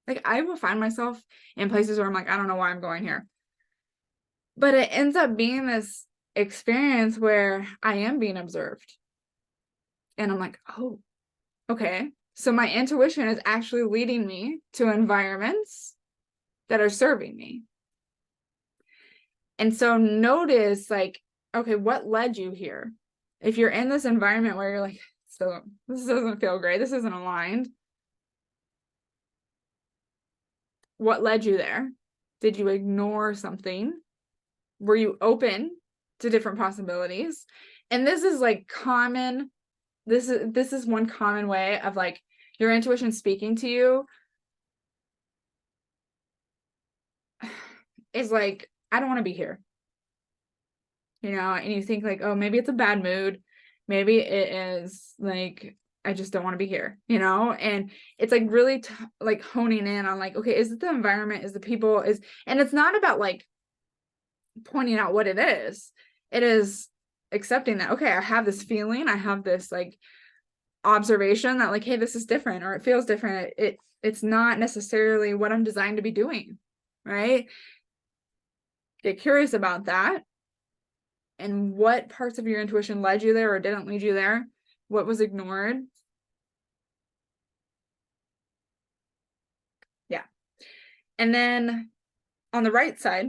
[SPEAKER 1] Like I will find myself in places where I'm like, I don't know why I'm going here. But it ends up being this experience where I am being observed. And I'm like, oh, okay. So my intuition is actually leading me to environments that are serving me. And so notice like, okay, what led you here? If you're in this environment where you're like, so this doesn't feel great, this isn't aligned. What led you there? Did you ignore something? Were you open to different possibilities? And this is like common. This is one common way of like your intuition speaking to you is like, I don't want to be here. And you think like, oh, maybe it's a bad mood. Maybe it is like, I just don't want to be here, and it's like really like honing in on like, okay, is it the environment? Is the people and it's not about like pointing out what it is. It is accepting that, okay, I have this feeling, I have this like observation that like, hey, this is different, or it feels different. It's not necessarily what I'm designed to be doing, right? Get curious about that. And what parts of your intuition led you there or didn't lead you there? What was ignored? Yeah. And then on the right side,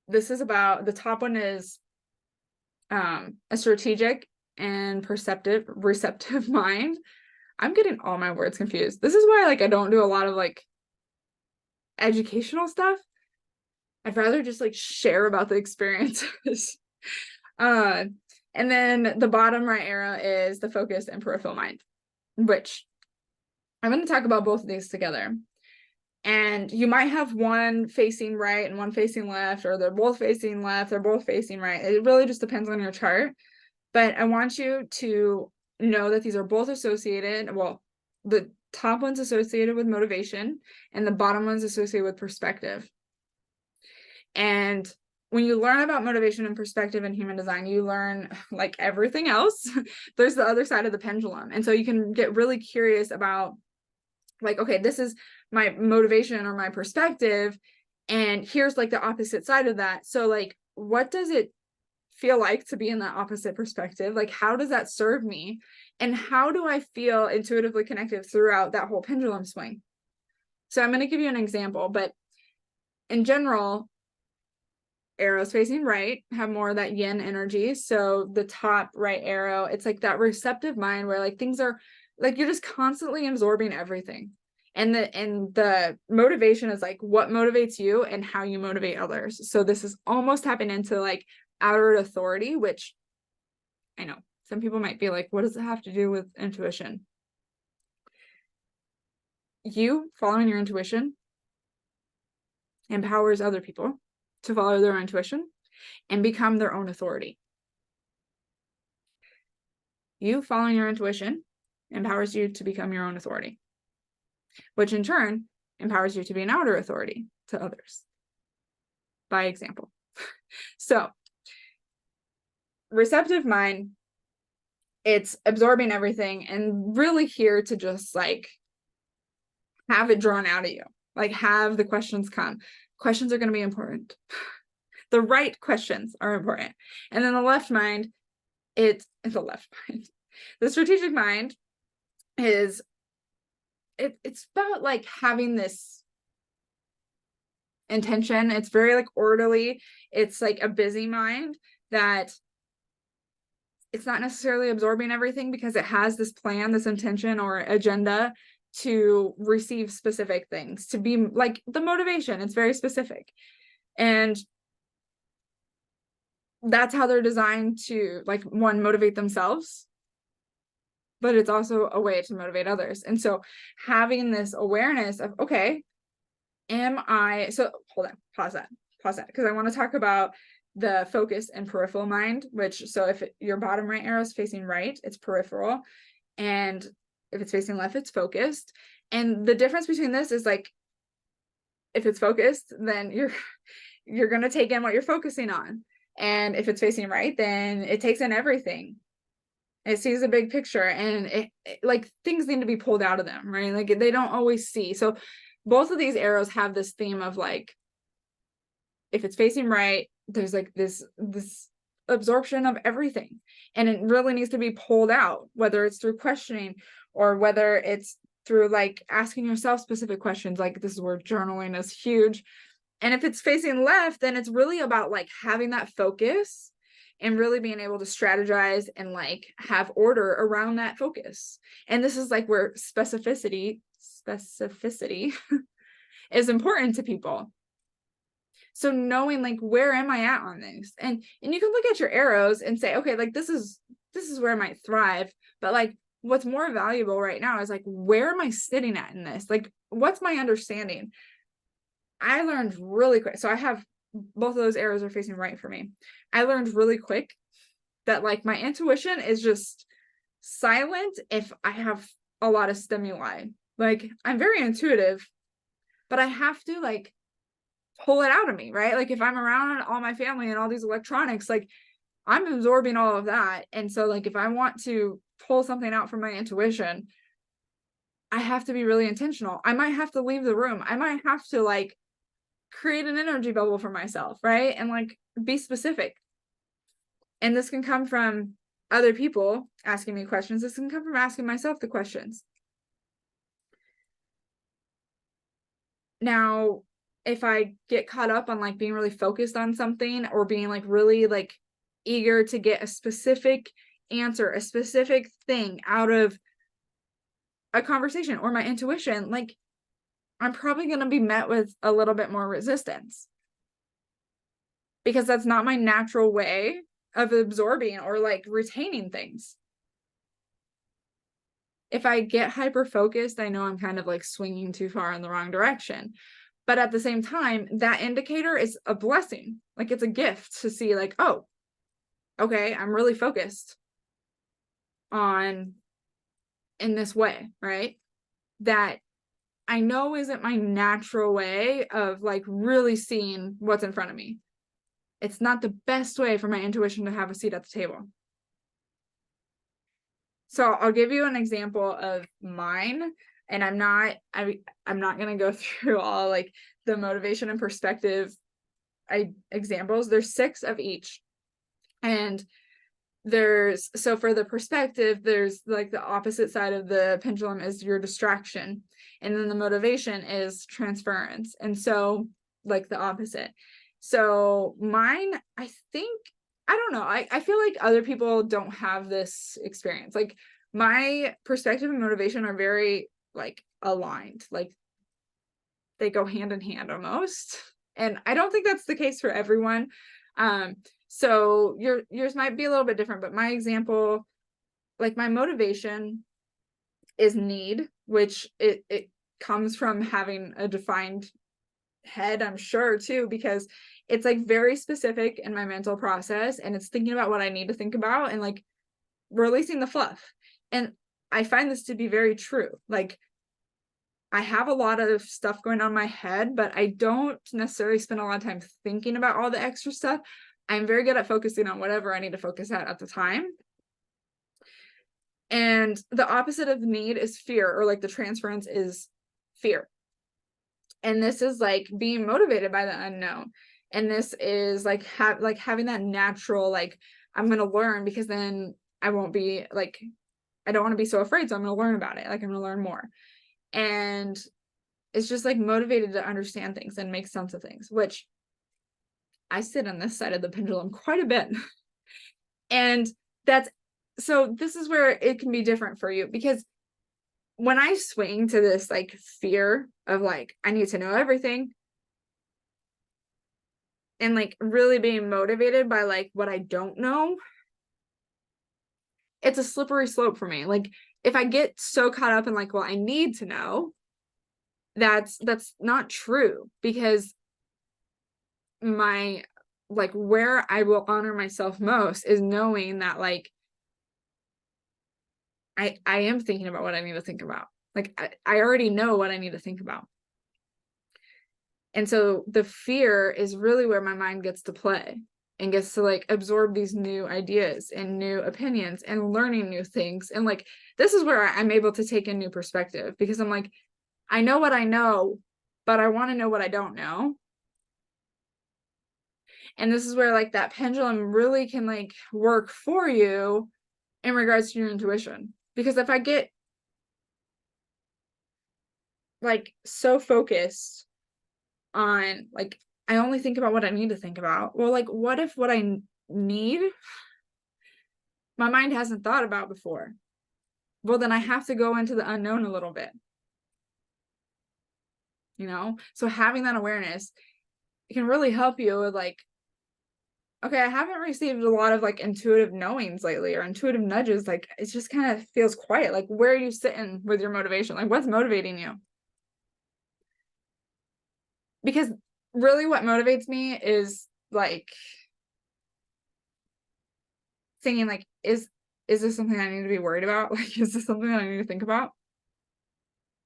[SPEAKER 1] this is about the top one is a strategic and receptive mind. I'm getting all my words confused. This is why like I don't do a lot of like educational stuff. I'd rather just like share about the experiences. And then the bottom right arrow is the focused and peripheral mind, which I'm going to talk about both of these together. And you might have one facing right and one facing left, or they're both facing left, they're both facing right. It really just depends on your chart. But I want you to know that these are both associated. Well, the top one's associated with motivation and the bottom one's associated with perspective. And when you learn about motivation and perspective in human design, you learn like everything else. There's the other side of the pendulum. And so you can get really curious about like, okay, this is my motivation or my perspective. And here's like the opposite side of that. So like, what does it feel like to be in that opposite perspective? Like, how does that serve me? And how do I feel intuitively connected throughout that whole pendulum swing? So I'm going to give you an example, but in general, arrows facing right have more of that yin energy. So the top right arrow, it's like that receptive mind where like things are like you're just constantly absorbing everything. And the motivation is like what motivates you and how you motivate others. So this is almost tapping into like outer authority, which I know some people might be like, what does it have to do with intuition? You following your intuition empowers other people to follow their intuition and become their own authority. You following your intuition empowers you to become your own authority, which in turn empowers you to be an outer authority to others by example. So receptive mind, it's absorbing everything and really here to just like have it drawn out of you, like have the questions come. Questions are going to be important. The right questions are important. And then the left mind, it's the left mind. The strategic mind is it's about like having this intention. It's very like orderly. It's like a busy mind that it's not necessarily absorbing everything because it has this plan, this intention or agenda to receive specific things, to be like the motivation. It's very specific. And that's how they're designed to like one, motivate themselves, but it's also a way to motivate others. And so having this awareness of, okay, hold on, pause that, because I want to talk about the focus and peripheral mind, which, so if your bottom right arrow is facing right, it's peripheral. And if it's facing left, it's focused. And the difference between this is like, if it's focused, then you're going to take in what you're focusing on. And if it's facing right, then it takes in everything. It sees a big picture and it like things need to be pulled out of them, right? Like they don't always see. So both of these arrows have this theme of like, if it's facing right, there's like this absorption of everything. And it really needs to be pulled out, whether it's through questioning or whether it's through like asking yourself specific questions. Like this is where journaling is huge. And if it's facing left, then it's really about like having that focus and really being able to strategize and like have order around that focus. And this is like where specificity is important to people. So knowing like, where am I at on this? And you can look at your arrows and say, okay, like this is where I might thrive. But like, what's more valuable right now is like, where am I sitting at in this? Like, what's my understanding? I learned really quick. So I have both of those arrows are facing right for me. I learned really quick that like my intuition is just silent if I have a lot of stimuli. Like I'm very intuitive, but I have to like pull it out of me, right? Like if I'm around all my family and all these electronics, like I'm absorbing all of that. And so like if I want to pull something out from my intuition, I have to be really intentional. I might have to leave the room. I might have to like create an energy bubble for myself, right? And like be specific. And this can come from other people asking me questions. This can come from asking myself the questions. Now, if I get caught up on like being really focused on something or being like really like eager to get a specific answer, a specific thing out of a conversation or my intuition, like I'm probably going to be met with a little bit more resistance because that's not my natural way of absorbing or like retaining things. If I get hyper focused, I know I'm kind of like swinging too far in the wrong direction. But at the same time, that indicator is a blessing. Like it's a gift to see like, oh, okay, I'm really focused on in this way, right? That I know isn't my natural way of like really seeing what's in front of me. It's not the best way for my intuition to have a seat at the table. So I'll give you an example of mine, and I'm not going to go through all like the motivation and perspective examples. There's 6 of each. And so for the perspective, there's like the opposite side of the pendulum is your distraction. And then the motivation is transference. And so like the opposite. So mine, I think, I don't know. I feel like other people don't have this experience. Like my perspective and motivation are very like aligned. Like they go hand in hand almost. And I don't think that's the case for everyone. So yours might be a little bit different, but my example, like my motivation is need, which it comes from having a defined head, I'm sure too, because it's like very specific in my mental process, and it's thinking about what I need to think about and like releasing the fluff. And I find this to be very true. Like I have a lot of stuff going on in my head, but I don't necessarily spend a lot of time thinking about all the extra stuff. I'm very good at focusing on whatever I need to focus at the time. And the opposite of need is fear, or like the transference is fear. And this is like being motivated by the unknown. And this is like having that natural, like, I'm going to learn because then I won't be like, I don't want to be so afraid. So I'm going to learn about it. Like I'm going to learn more. And it's just like motivated to understand things and make sense of things, which I sit on this side of the pendulum quite a bit. And so this is where it can be different for you, because when I swing to this like fear of like, I need to know everything, and like really being motivated by like what I don't know, it's a slippery slope for me. Like if I get so caught up in like, well, I need to know, that's not true, because my like where I will honor myself most is knowing that like I am thinking about what I need to think about. Like I already know what I need to think about. And so the fear is really where my mind gets to play and gets to like absorb these new ideas and new opinions and learning new things. And like this is where I'm able to take a new perspective, because I'm like, I know what I know, but I want to know what I don't know. And this is where like that pendulum really can like work for you in regards to your intuition. Because if I get like so focused on like, I only think about what I need to think about, well, like what if what I need my mind hasn't thought about before? Well, then I have to go into the unknown a little bit, you know? So having that awareness, it can really help you with like, okay, I haven't received a lot of like intuitive knowings lately, or intuitive nudges. Like it just kind of feels quiet. Like where are you sitting with your motivation? Like what's motivating you? Because really what motivates me is like thinking like, is this something I need to be worried about? Like, is this something that I need to think about?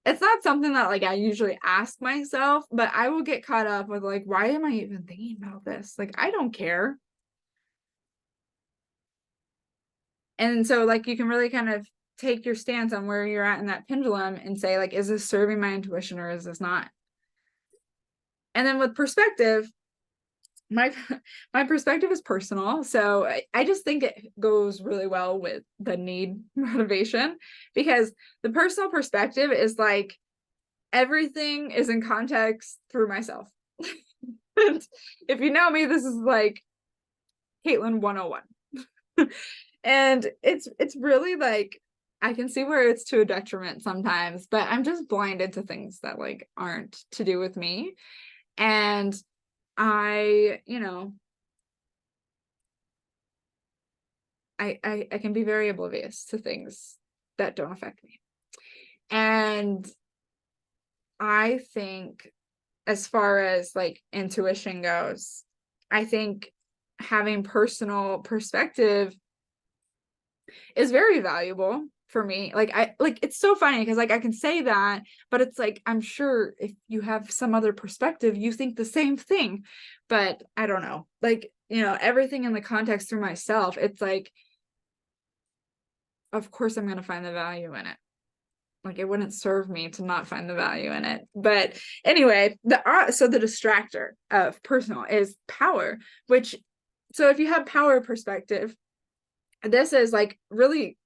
[SPEAKER 1] It's not something that like I usually ask myself, but I will get caught up with like, why am I even thinking about this? Like, I don't care. And so like you can really kind of take your stance on where you're at in that pendulum and say like, is this serving my intuition or is this not? And then with perspective, my perspective is personal, so I just think it goes really well with the need motivation, because the personal perspective is like everything is in context through myself. If you know me, this is like Caitlin 101. And it's really like I can see where it's to a detriment sometimes, but I'm just blinded to things that like aren't to do with me. And I, you know, I can be very oblivious to things that don't affect me. And I think as far as like intuition goes, I think having personal perspective is very valuable for me. Like it's so funny because like I can say that, but it's like I'm sure if you have some other perspective, you think the same thing. But I don't know. Like, you know, everything in the context through myself, it's like, of course I'm gonna find the value in it. Like it wouldn't serve me to not find the value in it. But anyway, so the distractor of personal is power, which So if you have power perspective, this is like really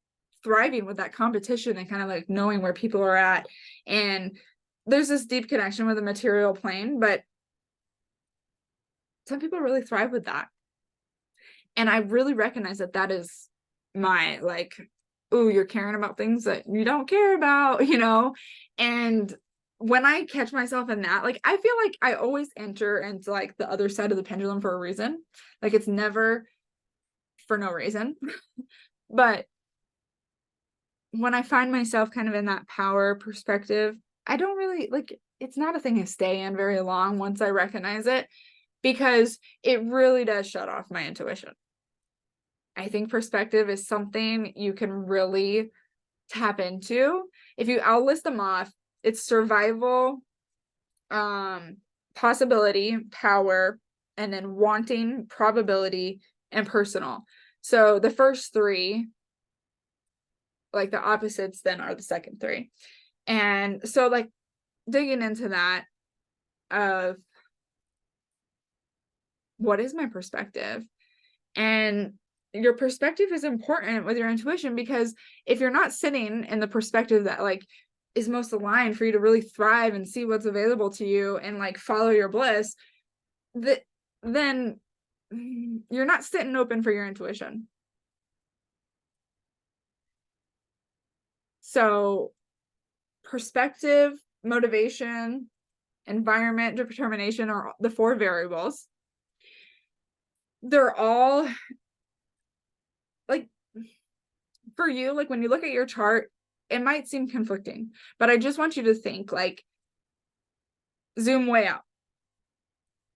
[SPEAKER 1] thriving with that competition and kind of like knowing where people are at. And there's this deep connection with the material plane, but some people really thrive with that. And I really recognize that that is my like, oh, you're caring about things that you don't care about, And when I catch myself in that, like I feel like I always enter into like the other side of the pendulum for a reason. Like it's never for no reason. But when I find myself kind of in that power perspective, I don't really like it's not a thing I stay in very long once I recognize it, because it really does shut off my intuition. I think perspective is something you can really tap into. I'll list them off. It's survival, possibility, power, and then wanting, probability, and personal. So the first three, like the opposites, then are the second three. And so like digging into that of what is my perspective? And your perspective is important with your intuition, because if you're not sitting in the perspective that like is most aligned for you to really thrive and see what's available to you and like follow your bliss, then you're not sitting open for your intuition. So perspective, motivation, environment, determination are the four variables. They're all like, for you, like when you look at your chart, it might seem conflicting, but I just want you to think like zoom way out.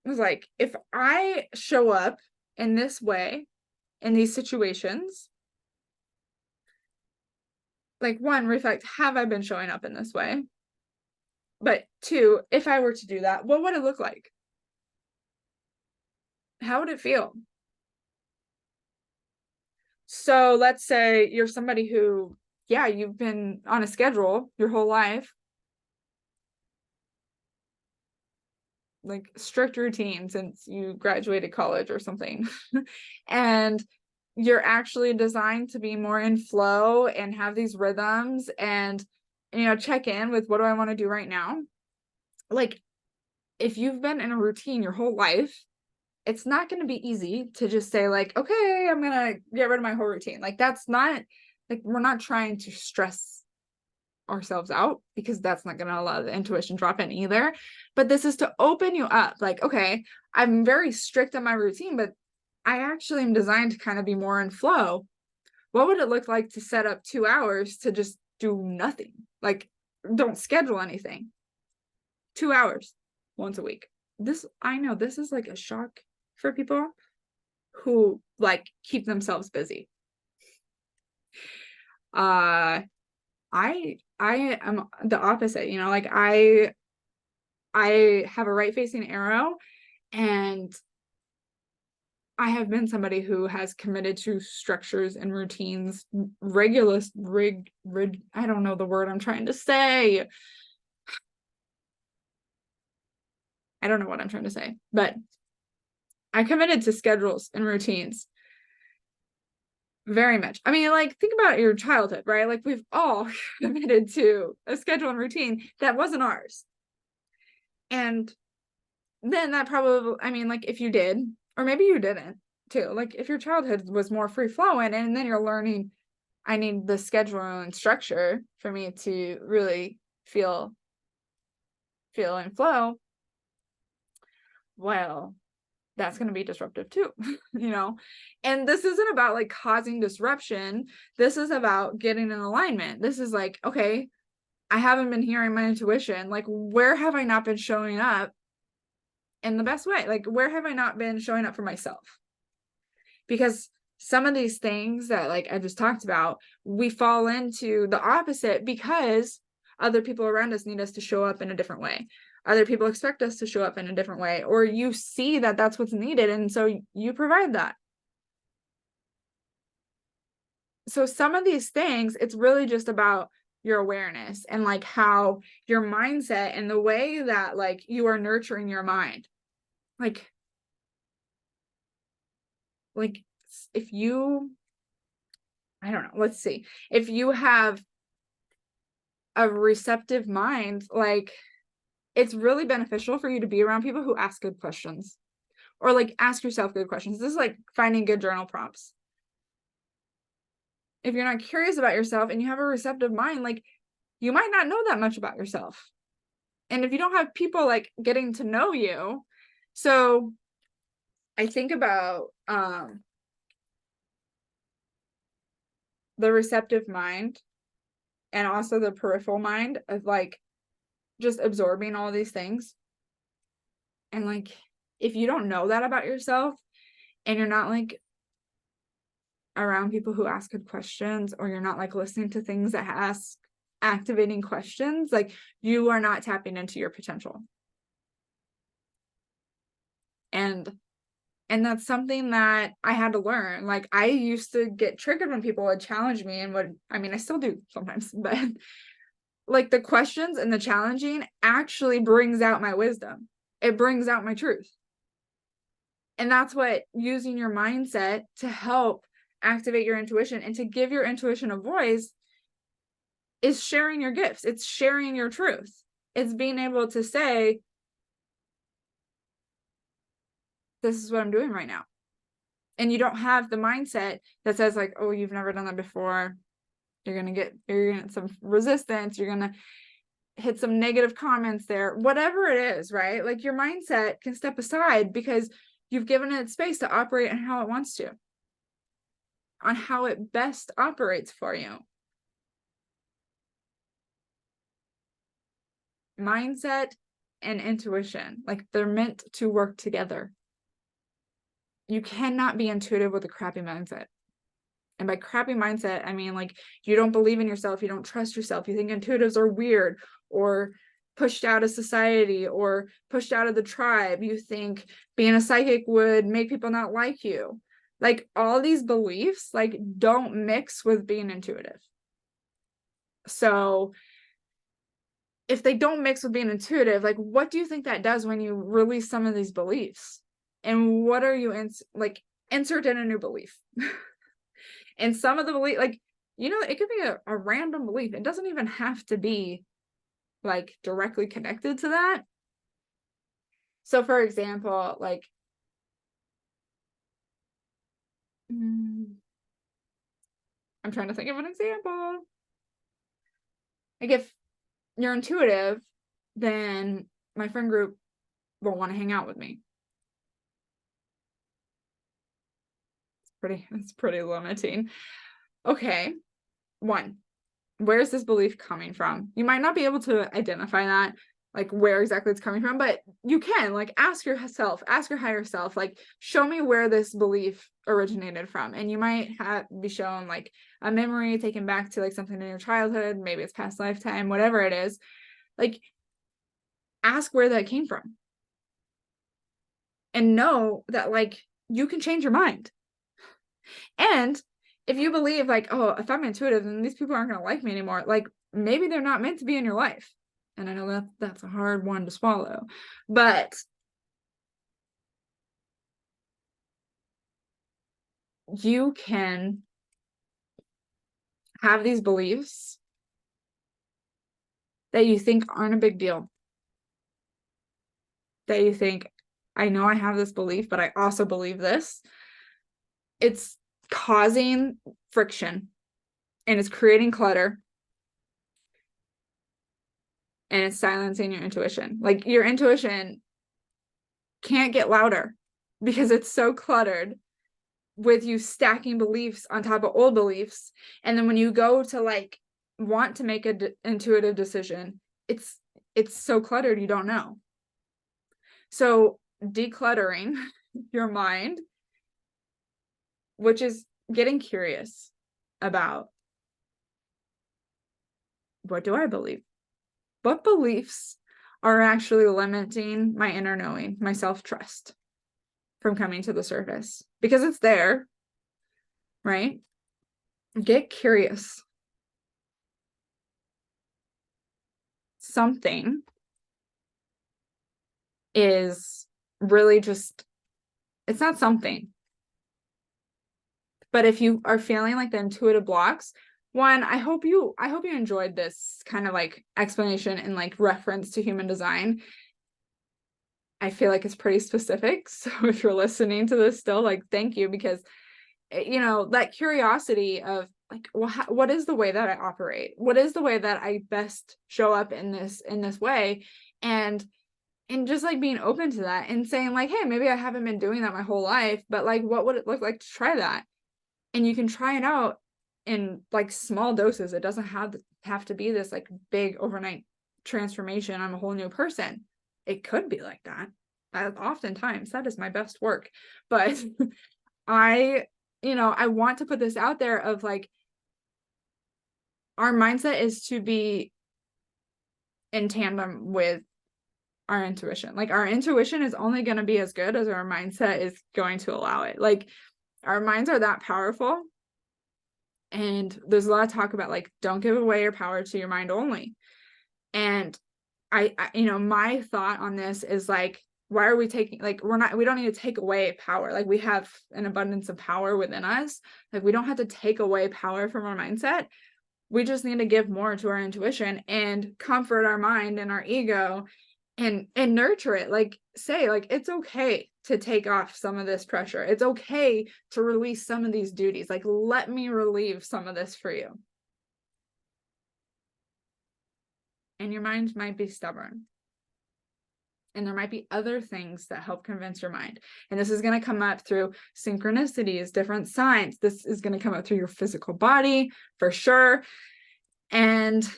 [SPEAKER 1] It was like, if I show up in this way in these situations, like one, reflect, have I been showing up in this way? But two, if I were to do that, what would it look like? How would it feel? So let's say you're somebody who, yeah, you've been on a schedule your whole life, like strict routine since you graduated college or something. And you're actually designed to be more in flow and have these rhythms and, check in with what do I want to do right now? Like, if you've been in a routine your whole life, it's not going to be easy to just say like, okay, I'm going to get rid of my whole routine. Like, that's not like, we're not trying to stress ourselves out, because that's not going to allow the intuition drop in either. But this is to open you up. Like, okay, I'm very strict on my routine, but I actually am designed to kind of be more in flow. What would it look like to set up 2 hours to just do nothing? Like, don't schedule anything. 2 hours once a week. I know this is like a shock for people who like keep themselves busy. I am the opposite, like I have a right facing arrow, and I have been somebody who has committed to structures and routines, I don't know the word I'm trying to say. I don't know what I'm trying to say, but I committed to schedules and routines very much. I mean, like, think about your childhood, right? Like, we've all committed to a schedule and routine that wasn't ours. And then that probably, I mean, like, if you did, or maybe you didn't too, like, if your childhood was more free flowing and then you're learning, I need the schedule and structure for me to really feel in flow, well, that's going to be disruptive too, and this isn't about like causing disruption. This is about getting in alignment. This is like, okay, I haven't been hearing my intuition. Like, where have I not been showing up in the best way? Like, where have I not been showing up for myself? Because some of these things that like I just talked about, we fall into the opposite because other people around us need us to show up in a different way. Other people expect us to show up in a different way, or you see that that's what's needed, and so you provide that. So some of these things, it's really just about your awareness and like how your mindset and the way that like you are nurturing your mind. Like, like, if you, I don't know, let's see, if you have a receptive mind, like, it's really beneficial for you to be around people who ask good questions, or like ask yourself good questions. This is like finding good journal prompts. If you're not curious about yourself and you have a receptive mind, like, you might not know that much about yourself. And if you don't have people like getting to know you, so I think about the receptive mind and also the peripheral mind of like just absorbing all these things. And like, if you don't know that about yourself and you're not like around people who ask good questions, or you're not like listening to things that ask activating questions, like, you are not tapping into your potential. And that's something that I had to learn. Like, I used to get triggered when people would challenge me, and I still do sometimes, but like, the questions and the challenging actually brings out my wisdom. It brings out my truth. And that's what using your mindset to help activate your intuition and to give your intuition a voice is sharing your gifts. It's sharing your truth. It's being able to say, this is what I'm doing right now. And you don't have the mindset that says like, oh, you've never done that before. You're gonna get some resistance. You're gonna hit some negative comments there, whatever it is, right? Like, your mindset can step aside because you've given it space to operate on how it wants to, on how it best operates for you. Mindset and intuition, like, they're meant to work together. You cannot be intuitive with a crappy mindset. And by crappy mindset, I mean, like, you don't believe in yourself, you don't trust yourself, you think intuitives are weird or pushed out of society or pushed out of the tribe. You think being a psychic would make people not like you. Like, all these beliefs, like, don't mix with being intuitive. So if they don't mix with being intuitive, like, what do you think that does when you release some of these beliefs? And what are you insert in a new belief? And some of the belief, like, it could be a random belief. It doesn't even have to be like directly connected to that. So for example, like, I'm trying to think of an example. Like, if you're intuitive, then my friend group won't want to hang out with me. It's pretty limiting. Okay. One, where's this belief coming from? You might not be able to identify that, like, where exactly it's coming from, but you can, like, ask yourself, ask your higher self, like, show me where this belief originated from. And you might be shown like a memory taken back to like something in your childhood, maybe it's past lifetime, whatever it is. Like, ask where that came from and know that, like, you can change your mind. And if you believe like, oh, if I'm intuitive, then these people aren't going to like me anymore, like, maybe they're not meant to be in your life. And I know that that's a hard one to swallow, but you can have these beliefs that you think aren't a big deal. That you think, I know I have this belief, but I also believe this. It's causing friction and it's creating clutter and it's silencing your intuition. Like, your intuition can't get louder because it's so cluttered with you stacking beliefs on top of old beliefs. And then when you go to like want to make an intuitive decision, it's so cluttered you don't know. So decluttering your mind, which is getting curious about, what do I believe? What beliefs are actually limiting my inner knowing, my self-trust from coming to the surface? Because it's there, right? Get curious. Something is really just, it's not something. But if you are feeling like the intuitive blocks, one, I hope you enjoyed this kind of like explanation and like reference to human design. I feel like it's pretty specific. So if you're listening to this still, like, thank you, because that curiosity of like, well, what is the way that I operate? What is the way that I best show up in this way? And just like being open to that and saying like, hey, maybe I haven't been doing that my whole life, but like, what would it look like to try that? And you can try it out in like small doses. It doesn't have to be this like big overnight transformation. I'm a whole new person. It could be like that. Oftentimes that is my best work, but I want to put this out there of like, our mindset is to be in tandem with our intuition. Like, our intuition is only going to be as good as our mindset is going to allow it. Like, our minds are that powerful. And there's a lot of talk about like, don't give away your power to your mind only. And I my thought on this is like, why are we taking, like, we don't need to take away power. Like, we have an abundance of power within us. Like, we don't have to take away power from our mindset. We just need to give more to our intuition and comfort our mind and our ego and nurture it. Like, say like, it's okay to take off some of this pressure. It's okay to release some of these duties. Like, let me relieve some of this for you. And your mind might be stubborn. And there might be other things that help convince your mind. And this is going to come up through synchronicities, different signs. This is going to come up through your physical body for sure. And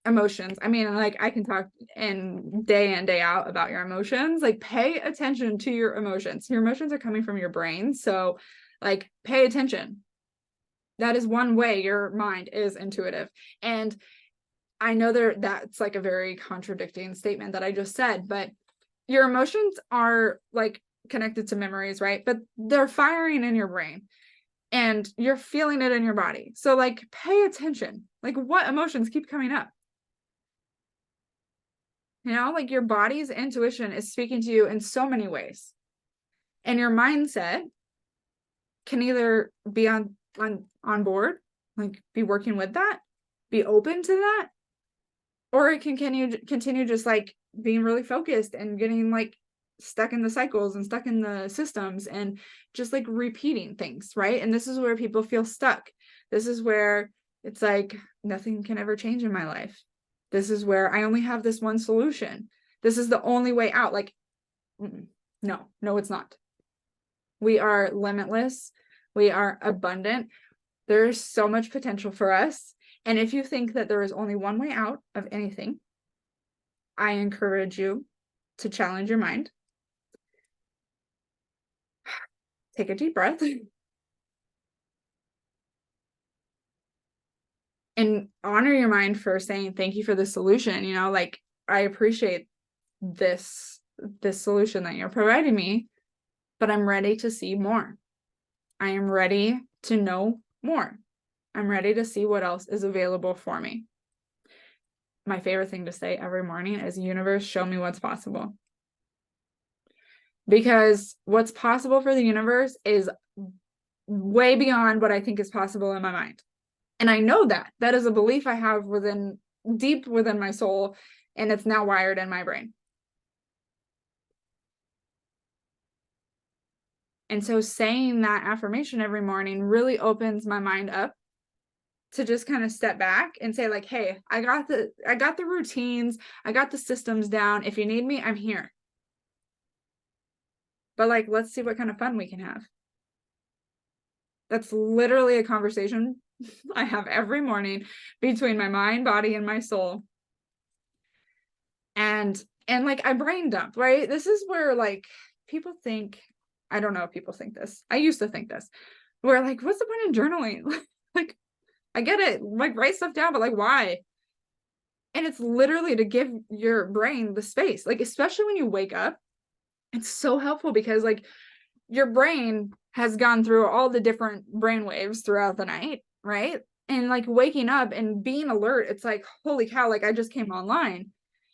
[SPEAKER 1] emotions. I mean, like, I can talk in day out about your emotions. Like, pay attention to your emotions. Your emotions are coming from your brain. So like, pay attention. That is one way your mind is intuitive. And I know that's like a very contradicting statement that I just said, but your emotions are like connected to memories, right? But they're firing in your brain and you're feeling it in your body. So like, pay attention. Like, what emotions keep coming up? Like, your body's intuition is speaking to you in so many ways. And your mindset can either be on board, like be working with that, be open to that, or it can continue just like being really focused and getting like stuck in the cycles and stuck in the systems and just like repeating things, right? And this is where people feel stuck. This is where it's like, nothing can ever change in my life. This is where I only have this one solution. This is the only way out. Like, no, it's not. We are limitless. We are abundant. There's so much potential for us. And if you think that there is only one way out of anything, I encourage you to challenge your mind. Take a deep breath. And honor your mind for saying, thank you for the solution. Like, I appreciate this solution that you're providing me, but I'm ready to see more. I am ready to know more. I'm ready to see what else is available for me. My favorite thing to say every morning is, universe, show me what's possible. Because what's possible for the universe is way beyond what I think is possible in my mind. And I know that is a belief I have deep within my soul, and it's now wired in my brain. And so saying that affirmation every morning really opens my mind up to just kind of step back and say like, hey, I got the routines, I got the systems down. If you need me, I'm here. But like, let's see what kind of fun we can have. That's literally a conversation I have every morning between my mind, body, and my soul. And like, I brain dump, right? This is where like people think, I don't know if people think this. I used to think this. Where like, what's the point in journaling? Like, I get it, like, write stuff down, but like, why? And it's literally to give your brain the space, like, especially when you wake up. It's so helpful because like, your brain has gone through all the different brain waves throughout the night, right? And like, waking up and being alert, it's like, holy cow, like, I just came online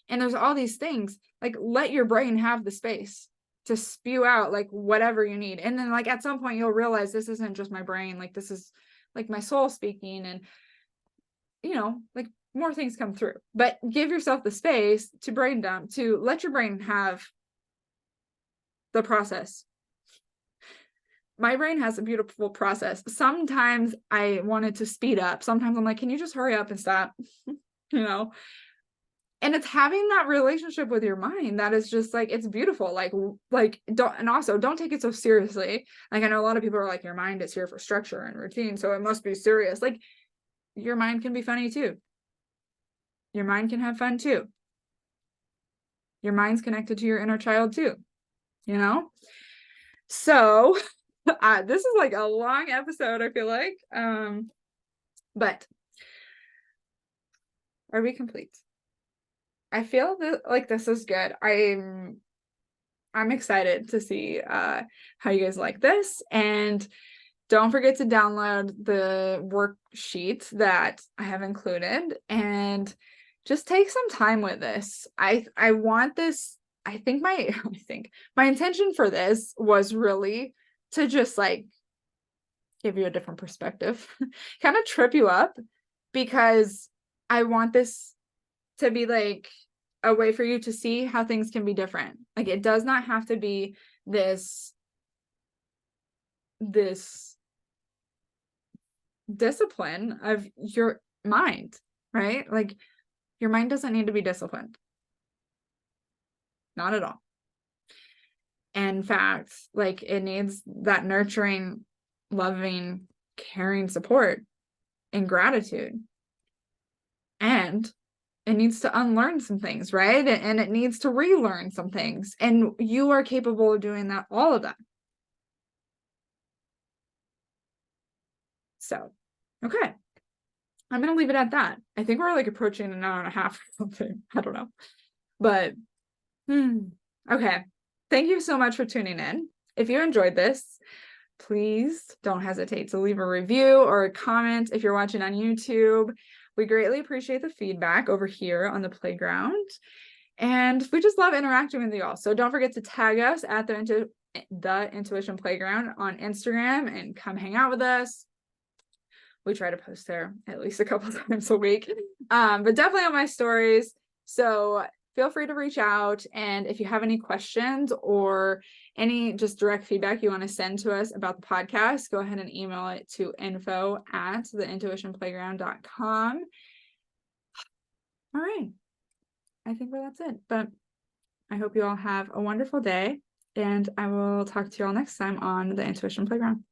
[SPEAKER 1] and there's all these things. Like, let your brain have the space. to spew out like whatever you need. And then like at some point you'll realize this isn't just my brain, like this is like my soul speaking, and like more things come through. But give yourself the space to brain dump, to let your brain have the process. My brain has a beautiful process. Sometimes I wanted to speed up. Sometimes I'm like, can you just hurry up and stop? And it's having that relationship with your mind that is just like, it's beautiful. Like don't take it so seriously. Like I know a lot of people are like, your mind is here for structure and routine, so it must be serious. Like your mind can be funny too. Your mind can have fun too. Your mind's connected to your inner child too, So this is like a long episode, I feel like. But are we complete? I feel that like this is good. I'm excited to see how you guys like this, and don't forget to download the worksheet that I have included and just take some time with this. I want this. I think my intention for this was really to just like give you a different perspective, kind of trip you up, because I want this to be like a way for you to see how things can be different. Like it does not have to be this discipline of your mind, right? Like your mind doesn't need to be disciplined. Not at all. In fact, like it needs that nurturing, loving, caring support and gratitude. And it needs to unlearn some things, right? And it needs to relearn some things. And you are capable of doing that, all of that. So, okay. I'm going to leave it at that. I think we're like approaching an hour and a half or something. I don't know. But, okay. Thank you so much for tuning in. If you enjoyed this, please don't hesitate to leave a review or a comment if you're watching on YouTube. We greatly appreciate the feedback over here on the playground. And we just love interacting with you all. So don't forget to tag us at the Intuition Playground on Instagram and come hang out with us. We try to post there at least a couple times a week, but definitely on my stories. So feel free to reach out. And if you have any questions or any just direct feedback you want to send to us about the podcast, go ahead and email it to info@theintuitionplayground.com. All right. I think that's it, but I hope you all have a wonderful day, and I will talk to you all next time on the Intuition Playground.